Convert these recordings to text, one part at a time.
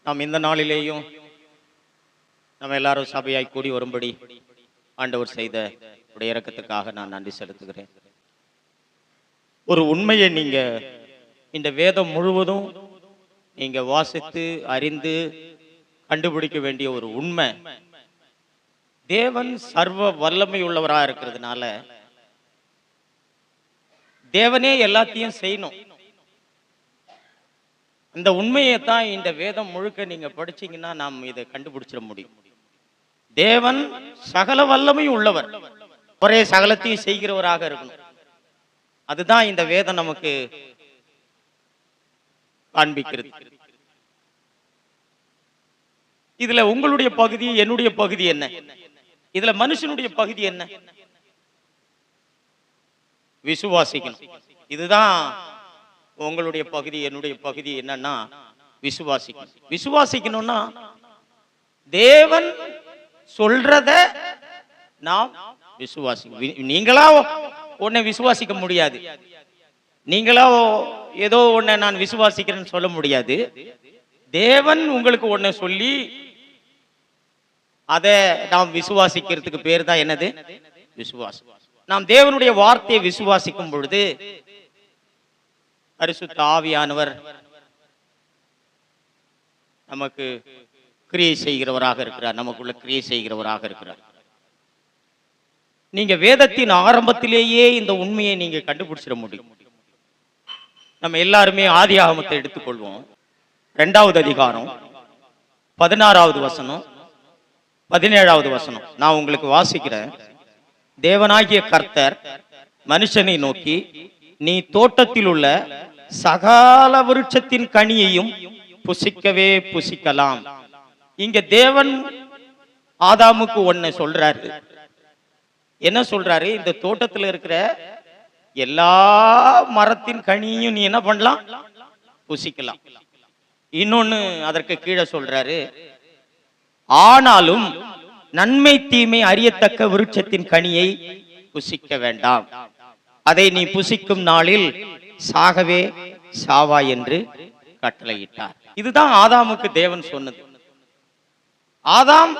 நாம் இந்த நாளிலேயும் நம்ம எல்லாரும் சபையாய் கூடி வரும்படி ஆண்டவர் செய்த உடைய இரக்கத்துக்காக நான் நன்றி செலுத்துகிறேன். ஒரு உண்மையை நீங்க இந்த வேதம் முழுவதும் நீங்க வாசித்து அறிந்து கண்டுபிடிக்க வேண்டிய ஒரு உண்மை, தேவன் சர்வ வல்லமை உள்ளவராக இருக்கிறதுனால தேவனே எல்லாத்தையும் செய்யணும். இந்த உண்மையை தான் இந்த வேதம் முழுக்க நீங்க படிச்சீங்கன்னா நாம் இதை கண்டுபிடிச்சிட முடியும். தேவன் சகல வல்லமையும் உள்ளவர், ஒரே சகலத்தையும் செய்கிறவராக இருக்கணும். அதுதான் இந்த வேதம் நமக்கு காண்பிக்கிறது. இதுல உங்களுடைய பகுதி, என்னுடைய பகுதி என்ன? இதுல மனுஷனுடைய பகுதி என்ன? விசுவாசிக்கணும். இதுதான் உங்களுடைய பகுதி, என்னுடைய பகுதி என்னன்னா விசுவாசிக்கணும். விசுவாசிக்கணும்னா தேவன் சொல்றத நாம் விசுவாசிக்கணும். நீங்களா உன்னை விசுவாசிக்க முடியாது, நீங்களா ஏதோ ஒன்ன நான் விசுவாசிக்கிறேன்னு சொல்ல முடியாது. தேவன் உங்களுக்கு ஒன்ன சொல்லி அதை நாம் விசுவாசிக்கிறதுக்கு பேர் தான் என்னது? விசுவாசம். நாம் தேவனுடைய வார்த்தையை விசுவாசிக்கும் பொழுது பரிசுத்த ஆவியானவர் நமக்கு கிரியை செய்கிறவராக இருக்கிறார், நமக்குள்ள கிரியை செய்கிறவராக இருக்கிறார். நீங்க வேதத்தின் ஆரம்பத்திலேயே இந்த உண்மையை நீங்க கண்டுபிடிச்சிட முடியும். நம்ம எல்லாருமே ஆதியாகமத்தை எடுத்துக்கொள்வோம். 2வது அதிகாரம் 16வது வசனம் 17வது வசனம் நான் உங்களுக்கு வாசிக்கிறேன். தேவனாகிய கர்த்தர் மனுஷனை நோக்கி, நீ தோட்டத்தில் உள்ள சகல விருட்சத்தின் கனியையும் புசிக்கவே புசிக்கலாம். இங்க தேவன் ஆதாமுக்கு ஒன்ன சொல்றாரு. என்ன சொல்றாரு? இந்த தோட்டத்தில் இருக்கிற எல்லா மரத்தின் கனியையும் நீ என்ன பண்ணலாம்? புசிக்கலாம். இன்னொன்னு அதற்கு கீழே சொல்றாரு, ஆனாலும் நன்மை தீமை அறியத்தக்க விருட்சத்தின் கனியை புசிக்க வேண்டாம், அதை நீ புசிக்கும் நாளில் சாகவே சாவா என்று கட்டளையிட்டார். இதுதான் ஆதாமுக்கு தேவன் சொன்னது. ஆதாம்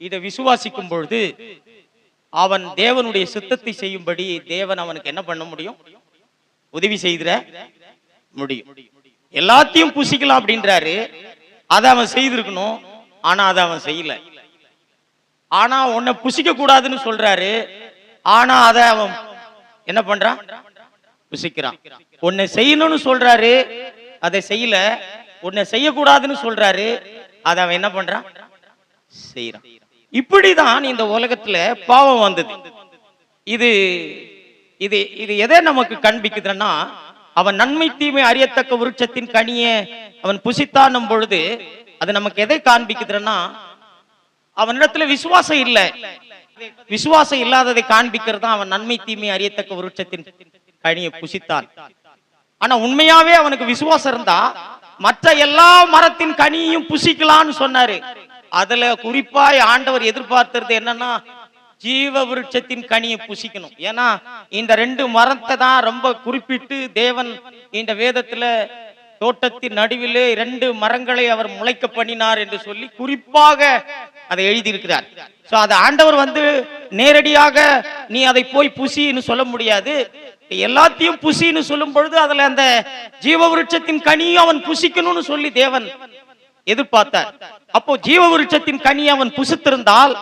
இதை விசுவாசிக்கும் பொழுது அவன் தேவனுடைய சித்தத்தை செய்யும்படி தேவன் அவனுக்கு என்ன பண்ண முடியும்? உதவி செய்திட முடியும். எல்லாத்தையும் புசிக்கலாம் அப்படின்றாரு. அதை அவன் செய்திருக்கணும், ஆனா அதை அவன் செய்யல. ஆனா உன்னை புசிக்க கூடாதுன்னு சொல்றாரு, ஆனா அதை அவன் என்ன பண்றான்? புசிக்கிறான். உன்னை செய்யணும்னு சொல்றாரு, அதை செய்யல. உன்னை செய்யக்கூடாதுன்னு சொல்றாரு, அதை அவன் என்ன பண்றான்? செய்யறான். இப்படிதான் இந்த உலகத்துல பாவம் வந்தது. இது இது இது எதை நமக்கு காண்பிக்குதுன்னா, அவன் நன்மை தீமை அறியத்தக்க விருட்சத்தின் கனியை அவன் புசித்தான் பொழுது அது நமக்கு எதை காண்பிக்குதுன்னா, அவனிடத்துல விசுவாசம் இல்லை. விசுவாசம் இல்லாததை காண்பிக்கிறது அவன் நன்மை தீமை அறியத்தக்க விருட்சத்தின் கனியை புசித்தான். ஆனா உண்மையாவே அவனுக்கு விசுவாசம் இருந்தா மற்ற எல்லா மரத்தின் கனியையும் புசிக்கலாம்னு சொன்னாரு. அதுல குறிப்பாய் ஆண்டவர் எதிர்பார்த்தது என்னன்னா, ஜீவ விருட்சத்தின் கனியை புசிக்கணும். ஏன்னா இந்த 2 மரத்தை தான் ரொம்ப குறிப்பிட்டு தேவன் இந்த வேதத்துல தோட்டத்தின் நடுவிலே 2 மரங்களை அவர் முளைக்க பண்ணினார் என்று சொல்லி குறிப்பாக அதை எழுதியிருக்கிறார். சோ அதை ஆண்டவர் நேரடியாக நீ அதை போய் புசின்னு சொல்ல முடியாது. எல்லாத்தையும் புசின்னு சொல்லும் பொழுது அதுல அந்த ஜீவ விருட்சத்தின் கனியும் அவன் புசிக்கணும்னு சொல்லி தேவன் எதிர்பார்த்தார். அப்போ ஜீவ விருட்சத்தின் கனியை அவன் புசித்திருந்தால்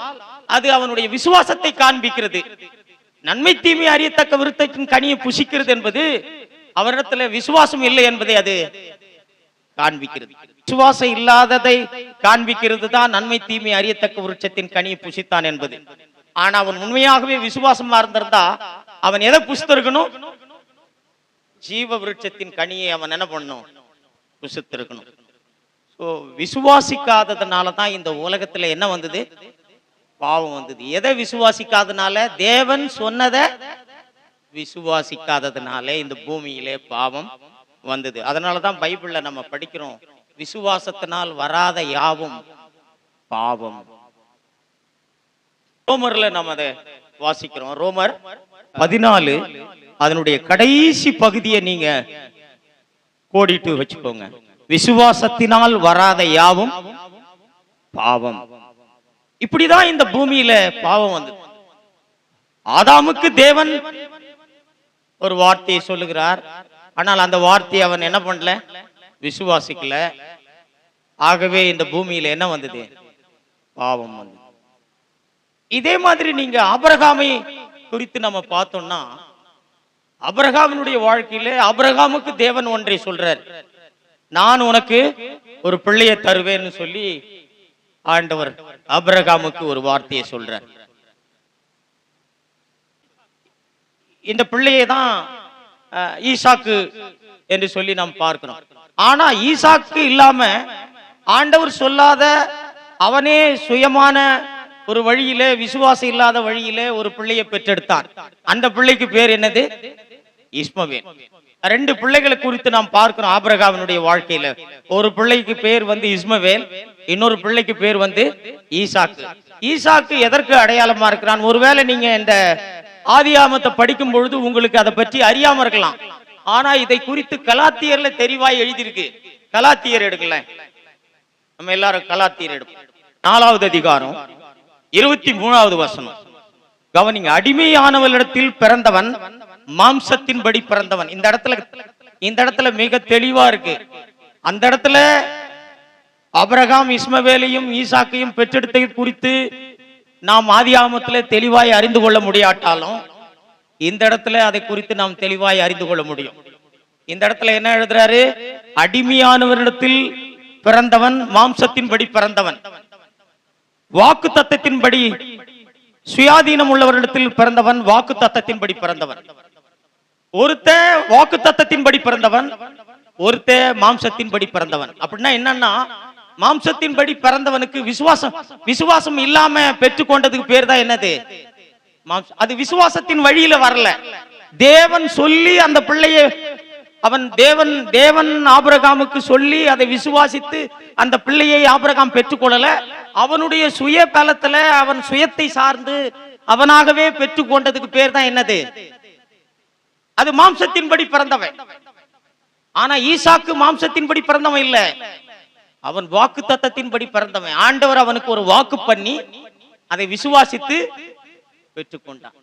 அது அவனுடைய விசுவாசத்தை காண்பிக்கிறது. நன்மை தீமை அறியத்தக்க விருட்சத்தின் கனியை புசிக்கிறது என்பது அவரிடத்துல விசுவாசம் இல்லை என்பதை அது காண்பிக்கிறது. விசுவாசம் இல்லாததை காண்பிக்கிறது தான் நன்மை தீமை அறியத்தக்க விருட்சத்தின் கனியை புசித்தான் என்பது. ஆனா அவன் உண்மையாகவே விசுவாசமா இருந்திருந்தா அவன் எதை புசித்திருக்கணும்? ஜீவ விருட்சத்தின் கனியை அவன் என்ன பண்ணணும்? புசித்திருக்கணும். விசுவாசிக்காததுனாலதான் இந்த உலகத்துல என்ன வந்தது? பாவம் வந்தது. எதை விசுவாசிக்காதனால? தேவன் சொன்னதை விசுவாசிக்காததுனால இந்த பூமியிலே பாவம் வந்தது. அதனாலதான் பைபிள்ல நம்ம படிக்கிறோம், விசுவாசத்தினால் வராத யாவும் பாவம். ரோமர்ல நம்ம அதை வாசிக்கிறோம். ரோமர் 14 அதனுடைய கடைசி பகுதியை நீங்க கோடிட்டு வச்சுக்கோங்க. விசுவாசத்தினால் வராத யாவும் பாவம். இப்படிதான் இந்த பூமியில பாவம் வந்தது. ஆதாமுக்கு தேவன் ஒரு வார்த்தையை சொல்லுகிறார். ஆனால் அந்த வார்த்தையை அவன் என்ன பண்ணல, விசுவாசிக்கல. ஆகவே இந்த பூமியில என்ன வந்தது, பாவம் வந்தது. இதே மாதிரி நீங்க ஆபிரகாமை குறித்து நம்ம பார்த்தோம்னா, ஆபிரகாமினுடைய வாழ்க்கையில ஆபிரகாமுக்கு தேவன் ஒன்றை சொல்றார். நான் உனக்கு ஒரு பிள்ளையை தருவேன்னு சொல்லி ஆண்டவர் ஆபிரகாமுக்கு ஒரு வார்த்தையை சொல்றார். இந்த பிள்ளையை தான் ஈசாக்கு என்று சொல்லி நாம் பார்க்கிறோம். ஆனா ஈசாக்கு இல்லாம ஆண்டவர் சொல்லாத, அவனே சுயமான ஒரு வழியிலே, விசுவாசம் இல்லாத வழியிலே ஒரு பிள்ளையை பெற்றெடுத்தான். அந்த பிள்ளைக்கு பேர் என்னது, இஸ்மவேல். ரெண்டு பிள்ளைகளை குறித்து நாம் பார்க்கிறோம் ஆபிரகாமினுடைய வாழ்க்கையில. ஒரு பிள்ளைக்கு பேர் வந்து இஸ்மவேல், இன்னொரு பிள்ளைக்கு பேர் வந்து ஈசாக்கு. ஈசாக்கு எதற்கு அடையாளமா இருக்கிறான்? ஒருவேளை நீங்க இந்த ஆதியாகமத்தை படிக்கும் பொழுது உங்களுக்கு அதை பற்றி அறியாம இருக்கலாம். ஆனா இதை குறித்து கலாத்தியர்ல தெளிவாய் எழுதியிருக்கு. கலாத்தியர் எடுக்கல, நம்ம எல்லாரும் கலாத்தியர் எடுப்போம். 4வது அதிகாரம் 23வது வசனம் கவனிங்க. அடிமையானவளிடத்தில் பிறந்தவன் மாம்சத்தின்படி பிறந்தவன். இந்த இடத்துல மிக தெளிவா இருக்கு. அந்த இடத்துல ஆபிரகாம் இஸ்மவேலையும் ஈசாக்கையும் பெற்றெடுத்தது குறித்து நாம் ஆதியாகமத்தில் தெளிவாய் அறிந்து கொள்ள முடியாட்டாலும், இந்த இடத்துல அதை குறித்து நாம் தெளிவாய் அறிந்து கொள்ள முடியும். இந்த இடத்துல என்ன எழுதுறாரு? அடிமையானவரிடத்தில் பிறந்தவன், மாம்சத்தின்படி பிறந்தவன், வாக்கு தத்தத்தின்படி சுயாதீனம் உள்ளவரிடத்தில் பிறந்தவன், வாக்கு தத்தத்தின்படி பிறந்தவன். ஒருத்த வாக்கு தத்தத்தின்படி பிறந்தவன், ஒருத்த மாம்சத்தின்படி பிறந்தவன். அப்படின்னா என்னன்னா, மாம்சத்தின்படி பிறந்தவனுக்கு விசுவாசம் இல்லாம பெற்றுக்கொண்டதுக்கு பேர் தான் என்னது, அது விசுவாசத்தின் வழியில வரல. தேவன் சொல்லி அந்த பிள்ளையை அவன் தேவன் ஆபிரகாமுக்கு சொல்லி அதை விசுவாசித்து அந்த பிள்ளையை ஆபிரகாம் பெற்றுக்கொள்ளல. அவனுடைய சுய பலத்துல, அவன் சுயத்தை சார்ந்து அவனாகவே பெற்றுக்கொண்டதுக்கு பேர் தான் என்னது, அது மாம்சத்தின்படி பிறந்தவன். ஆனா ஈசாக்கு மாம்சத்தின்படி பிறந்தவன் இல்ல, அவன் வாக்கு தத்தத்தின்படி பிறந்தவன். ஆண்டவர் அவனுக்கு ஒரு வாக்கு பண்ணி அதை விசுவாசித்து பெற்றுக்கொண்டான்.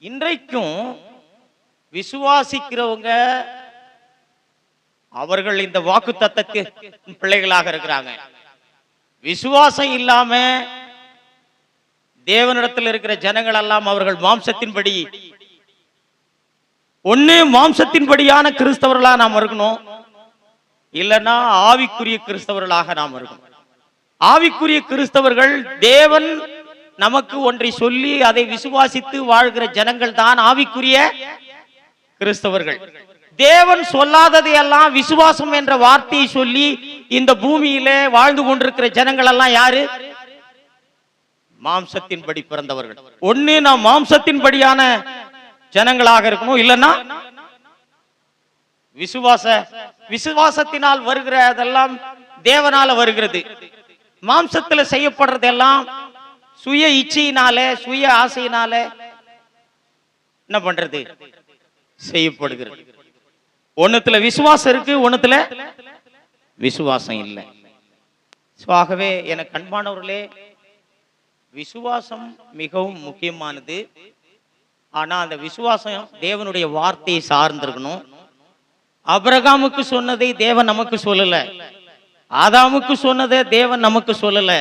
இன்றைக்கும் விசுவாசிக்கிறவங்க அவர்கள் இந்த வாக்கு தத்தத்தின் பிள்ளைகளாக இருக்கிறாங்க. விசுவாசம் இல்லாம தேவனிடத்தில் இருக்கிற ஜனங்கள் எல்லாம் அவர்கள் மாம்சத்தின்படி, ஒண்ணு மாம்சத்தின்படியான கிறிஸ்தவர்களா நாம் இருக்கணும், இல்லைன்னா ஆவிக்குரிய கிறிஸ்தவர்களாக நாம் இருக்கணும். ஆவிக்குரிய கிறிஸ்தவர்கள் தேவன் நமக்கு ஒன்றை சொல்லி அதை விசுவாசித்து வாழ்கிற ஜனங்கள் தான் ஆவிக்குரிய கிறிஸ்தவர்கள். தேவன் சொல்லாததையெல்லாம் விசுவாசம் என்ற வார்த்தையை சொல்லி இந்த பூமியில வாழ்ந்து கொண்டிருக்கிற ஜனங்கள் எல்லாம் யாரு? மாம்சத்தின்படி பிறந்தவர்கள். ஒண்ணு நாம் மாம்சத்தின்படியான ஜனங்களாக இருக்கணும், இல்லைன்னா விசுவாசத்தினால் வருகிறதெல்லாம் தேவனால வருகிறது. மாம்சத்துல செய்யப்படுறதெல்லாம் சுய இச்சையினால, சுய ஆசையினால என்ன பண்றது, செய்யப்படுகிறது. ஒண்ணுத்துல விசுவாசம் இருக்கு, ஒண்ணுத்துல விசுவாசம் இல்லை. ஆகவே எனக்கு அன்பானவர்களே, விசுவாசம் மிகவும் முக்கியமானது. ஆனா அந்த விசுவாசம் தேவனுடைய வார்த்தையை சார்ந்திருக்கணும். ஆபிரகாமுக்கு சொன்னதை தேவன் நமக்கு சொல்லல, ஆதாமுக்கு சொன்னதை தேவன் நமக்கு சொல்லல.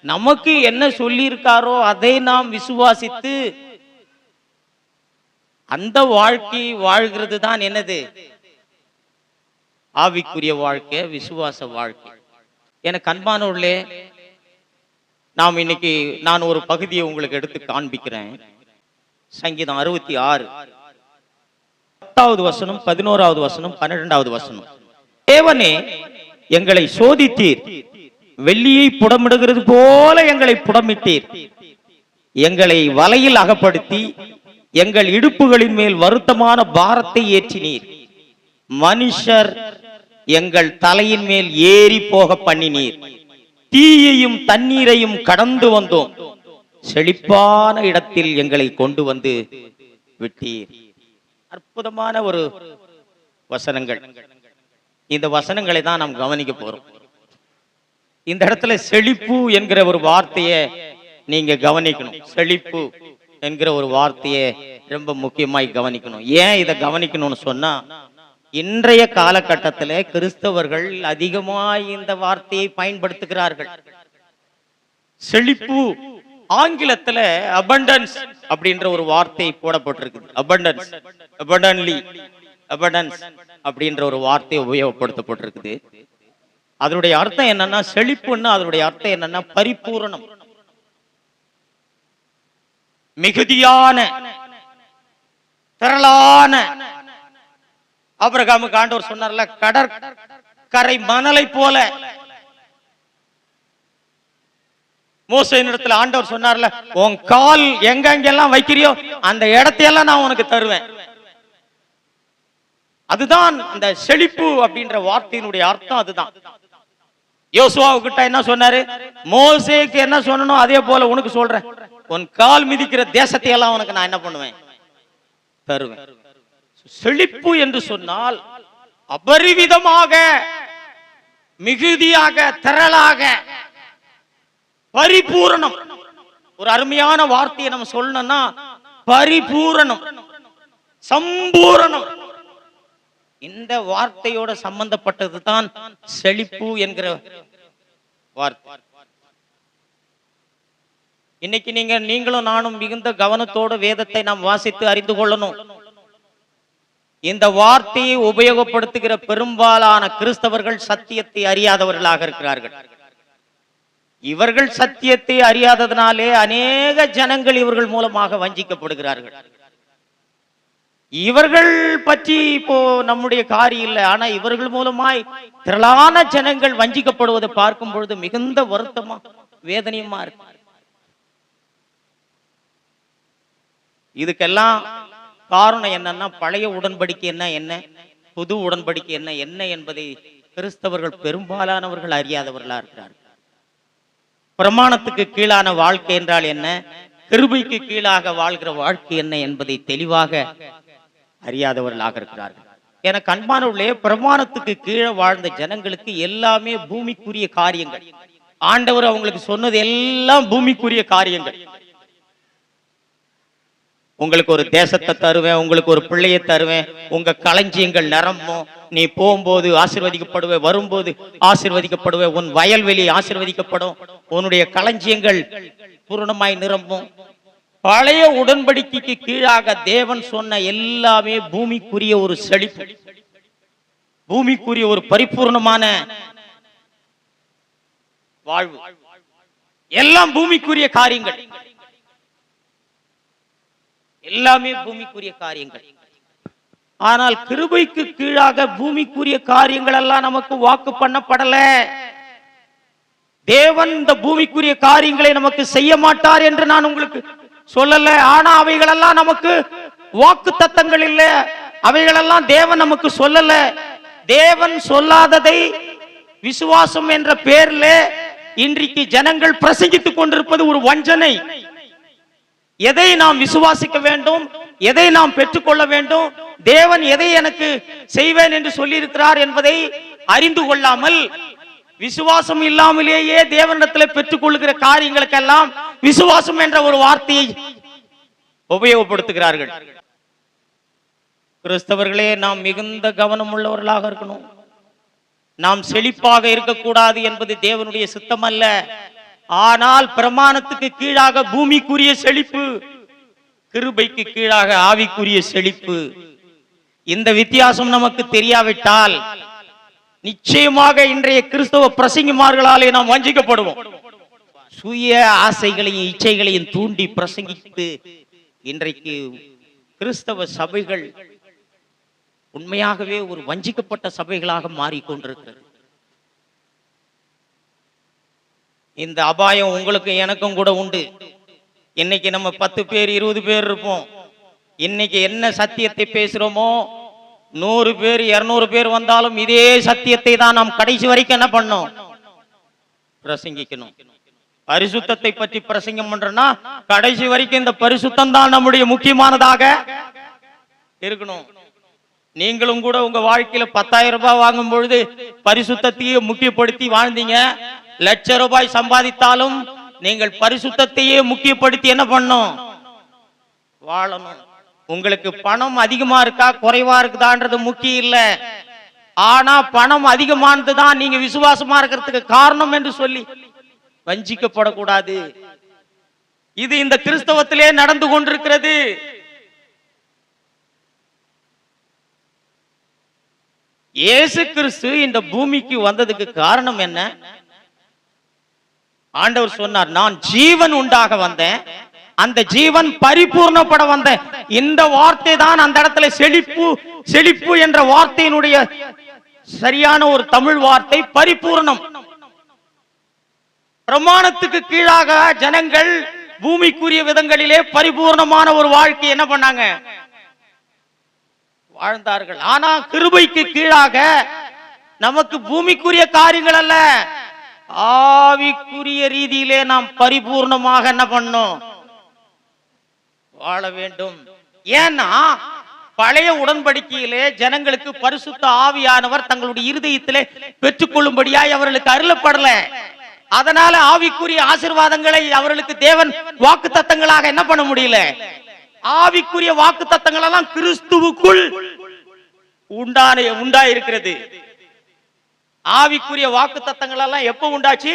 நமக்கு என்ன சொல்லி இருக்காரோ அதை நாம் விசுவாசித்து அந்த வாழ்க்கை வாழ்கிறது தான் என்னது, ஆவிக்குரிய வாழ்க்கை, விசுவாச வாழ்க்கை. எனக்கு அன்பானவர்களே, நான் ஒரு பகுதியை உங்களுக்கு எடுத்து காண்பிக்கிறேன். சங்கீதம் 66 10வது வசனம், 11வது வசனம், 12வது வசனம். தேவனே எங்களை சோதித்தீர், வெள்ளியை புடமிடுகிறது போல எங்களை புடமிட்டீர். எங்களை வலையில் அகப்படுத்தி எங்கள் இடுப்புகளின் மேல் வருத்தமான பாரத்தை ஏற்றினீர். மனுஷர் எங்கள் தலையின் மேல் ஏறி போக பண்ணினீர். தீயையும் தண்ணீரையும் கடந்து வந்தோம், செழிப்பான இடத்தில் எங்களை கொண்டு வந்து விட்டீர். அற்புதமான ஒரு வசனங்கள். இந்த வசனங்களை தான் நாம் கவனிக்க போறோம். இந்த இடத்துல செழிப்பு என்கிற ஒரு வார்த்தையை நீங்க கவனிக்கணும். செழிப்பு என்கிற ஒரு வார்த்தையை ரொம்ப முக்கியமாய் கவனிக்கணும். ஏன் இதை கவனிக்கணும்னு சொன்னா, இன்றைய காலகட்டத்தில் கிறிஸ்தவர்கள் அதிகமாய் இந்த வார்த்தையை பயன்படுத்துகிறார்கள். செழிப்பு ஆங்கிலத்துல abundance அப்படின்ற ஒரு வார்த்தை போடப்பட்டிருக்கு. abundance, abundantly, abundance அப்படின்ற ஒரு வார்த்தை உபயோகப்படுத்தப்பட்டிருக்குது. அதனுடைய அர்த்தம் என்னன்னா, செழிப்புன்னா அதனுடைய அர்த்தம் என்னன்னா பரிபூரணம், மிகுதியான, திரளான. ஆபிரகாமுக்கு ஆண்டவர் சொன்னார்ல, கடற்கரை மணலை போல. மோசேயினிடத்துல ஆண்டவர் சொன்னார்ல, உன் கால் எங்கெங்கெல்லாம் வைக்கிறியோ அந்த இடத்தையெல்லாம் நான் உனக்கு தருவேன். அதுதான் அந்த செழிப்பு அப்படின்ற வார்த்தையினுடைய அர்த்தம். அதுதான் யோசுவாவுக்கிட்ட என்ன சொன்னாரு, மோசேக்கு என்ன சொன்னனும் அதே போல உனக்கு சொல்றேன், உன் கால் மிதிக்கிற தேசத்தை எல்லாம் உனக்கு நான் என்ன பண்ணுவேன், தருவேன். செழிப்பு என்று சொன்னால் அபரிவிதமாக, மிகுதியாக, திரளாக, பரிபூரணம். ஒரு அருமையான வார்த்தையை நம்ம சொல்லணும்னா பரிபூரணம், சம்பூரணம். இந்த வார்த்தையோட சம்பந்தப்பட்டது தான் செழிப்பு என்கிற வார்த்தை. இன்னைக்கு நீங்களும் நானும் மிகுந்த கவனத்தோடு வேதத்தை நாம் வாசித்து அறிந்து கொள்ளணும். இந்த வார்த்தையை உபயோகப்படுத்துகிற பெரும்பாலான கிறிஸ்தவர்கள் சத்தியத்தை அறியாதவர்களாக இருக்கிறார்கள். இவர்கள் சத்தியத்தை அறியாததனாலே அநேக ஜனங்கள் இவர்கள் மூலமாக வஞ்சிக்கப்படுகிறார்கள். இவர்கள் பற்றி இப்போ நம்முடைய காரியம் இல்லை, ஆனா இவர்கள் மூலமாய் திரளான ஜனங்கள் வஞ்சிக்கப்படுவதை பார்க்கும் பொழுது மிகுந்த வருத்தமா, வேதனையுமா இருக்கு. இதுக்கெல்லாம் காரணம் என்னன்னா, பழைய உடன்படிக்கை என்ன, புது உடன்படிக்கை என்ன என்பதை கிறிஸ்தவர்கள் பெரும்பாலானவர்கள் அறியாதவர்களா இருக்கிறார்கள். பிரமாணத்துக்கு கீழான வாழ்க்கை என்றால் என்ன, கிருபைக்கு கீழாக வாழ்கிற வாழ்க்கை என்ன என்பதை தெளிவாக அறியாதவர்களாக இருக்கிறார்கள். எனக்கு அன்பானவர்களே, பிரமாணத்துக்கு கீழே வாழ்ந்த ஜனங்களுக்கு எல்லாமே பூமிக்குரிய காரியங்கள். ஆண்டவர் அவங்களுக்கு சொன்னது எல்லாம் பூமிக்குரிய காரியங்கள். உங்களுக்கு ஒரு தேசத்தை தருவேன், உங்களுக்கு ஒரு பிள்ளையை தருவேன், உங்க களஞ்சியங்கள் நிரம்பும், நீ போகும்போது ஆசீர்வதிக்கப்படுவே, வரும்போது ஆசீர்வதிக்கப்படுவே, உன் வயல்வெளி ஆசீர்வதிக்கப்படும், உன்னுடைய களஞ்சியங்கள் பூரணமாய் நிரம்பும். பழைய உடன்படிக்கைக்கு கீழாக தேவன் சொன்ன எல்லாமே பூமிக்குரிய ஒரு செழிப்பு, பூமிக்குரிய ஒரு பரிபூர்ணமான வாழ்வு, எல்லாம் பூமிக்குரிய காரியங்கள், எல்லாமே பூமிக்குரிய காரியங்கள். ஆனால் கிருபைக்கு கீழாக பூமிக்குரிய காரியங்கள் எல்லாம் நமக்கு வாக்கு பண்ணப்படல. தேவன் இந்த பூமிக்குரிய காரியங்களை நமக்கு செய்ய மாட்டார் என்று நான் உங்களுக்கு சொல்லல. ஆனா அவைகளெல்லாம் நமக்கு வாக்கு தத்தங்கள் இல்லை, அவைகளெல்லாம் தேவன் நமக்கு சொல்லல. தேவன் சொல்லாததை விசுவாசம் என்ற பெயர்ல இன்றைக்கு ஜனங்கள் பிரசங்கித்துக் கொண்டிருப்பது ஒரு வஞ்சனை. எதை நாம் விசுவாசிக்க வேண்டும், எதை நாம் பெற்றுக்கொள்ள வேண்டும், தேவன் எதை எனக்கு செய்வேன் என்று சொல்லி இருக்கிறார் என்பதை அறிந்து கொள்ளாமல், விசுவாசம் இல்லாமலேயே தேவனிடத்தில் பெற்றுக் கொள்ளுகிற காரியங்களுக்கெல்லாம் விசுவாசம் என்ற ஒரு வார்த்தையை உபயோகப்படுத்துகிறார்கள். கிறிஸ்தவர்களே, நாம் மிகுந்த கவனம் உள்ளவர்களாக இருக்கணும். நாம் செழிப்பாக இருக்கக்கூடாது என்பது தேவனுடைய சித்தம் அல்ல. ஆனால் பிரமாணத்துக்கு கீழாக பூமிக்குரிய செழிப்பு, கிருபைக்கு கீழாக ஆவிக்குரிய செழிப்பு. இந்த வித்தியாசம் நமக்கு தெரியாவிட்டால் நிச்சயமாக இன்றைய கிறிஸ்தவ பிரசங்கிமார்களாலே நாம் வஞ்சிக்கப்படுவோம். சுய ஆசைகளையும் இச்சைகளையும் தூண்டி பிரசங்கித்து இன்றைக்கு கிறிஸ்தவ சபைகள் உண்மையாகவே ஒரு வஞ்சிக்கப்பட்ட சபைகளாக மாறிக்கொண்டிருக்கிறது. இந்த அபாயம் உங்களுக்கு எனக்கும் கூட உண்டு. இன்னைக்கு நம்ம 10 பேர் 20 பேர் இருப்போம். இன்னைக்கு என்ன சத்தியத்தை பேசுறோமோ 100 பேர் 200 பேர் வந்தாலும் இதே சத்தியத்தை தான் நாம் கடைசி வரைக்கும் என்ன பண்ணோம், பிரசங்கிக்கணும். பரிசுத்தத்தை பற்றி பிரசங்கம் பண்றோம்னா கடைசி வரைக்கும் இந்த பரிசுத்தம் தான் நம்முடைய முக்கியமானதாக இருக்கணும். நீங்களும் கூட உங்க வாழ்க்கையில 10,000 ரூபாய் வாங்கும் பொழுது பரிசுத்தத்தையே முக்கியப்படுத்தி வாழ்ந்தீங்க. லட்ச ரூபாய் சம்பாதித்தாலும் நீங்கள் பரிசுத்தத்தையே முக்கியப்படுத்தி என்ன பண்ணும்? வாழணும். உங்களுக்கு பணம் அதிகமா இருக்கா குறைவா இருக்குதான்றது முக்கியம் இல்ல. ஆனா பணம் அதிகமானதுதான் நீங்க விசுவாசமா இருக்கிறதுக்கு காரணம் என்று சொல்லி வஞ்சிக்கப்படக்கூடாது. இது இந்த கிறிஸ்தவத்திலே நடந்து கொண்டிருக்கிறது. இயேசு கிறிஸ்து இந்த பூமிக்கு வந்ததுக்கு காரணம் என்ன? ஆண்டவர் சொன்னார், நான் ஜீவன் உண்டாக வந்தேன், அந்த ஜீவன் பரிபூர்ணப்பட வந்தேன். இந்த வார்த்தை தான் அந்த இடத்துல செழிப்பு செழிப்பு என்ற வார்த்தையினுடைய சரியான ஒரு தமிழ் வார்த்தை பரிபூர்ணம். பிரமாணத்துக்கு கீழாக ஜனங்கள் பூமிக்குரிய விதங்களிலே பரிபூர்ணமான ஒரு வாழ்க்கை என்ன பண்ணாங்க? வாழ்ந்தார்கள். ஆனா கிருபைக்கு கீழாக நமக்கு பூமிக்குரிய காரியங்கள் அல்ல, ஆவிக்குரிய ரீதியிலே நாம் பரிபூர்ணமாக என்ன பண்ணோம்? வாழ வேண்டும். ஏன்னா பழைய உடன்படிக்கையிலே ஜனங்களுக்கு பரிசுத்த ஆவியானவர் தங்களுடைய இருதயத்திலே பெற்றுக்கொள்ளும்படியாய் அவர்களுக்கு அருளப்படல. அதனால ஆவிக்குரிய ஆசீர்வாதங்களை அவர்களுக்கு தேவன் வாக்கு தத்தங்களாக என்ன பண்ண முடியல. ஆவிக்குரிய வாக்கு தத்தங்கள் எல்லாம் கிறிஸ்துவுக்குள் உண்டாயிருக்கிறது. ஆவிக்குரிய வாக்கு தத்தங்கள் எல்லாம் எப்ப உண்டாச்சு?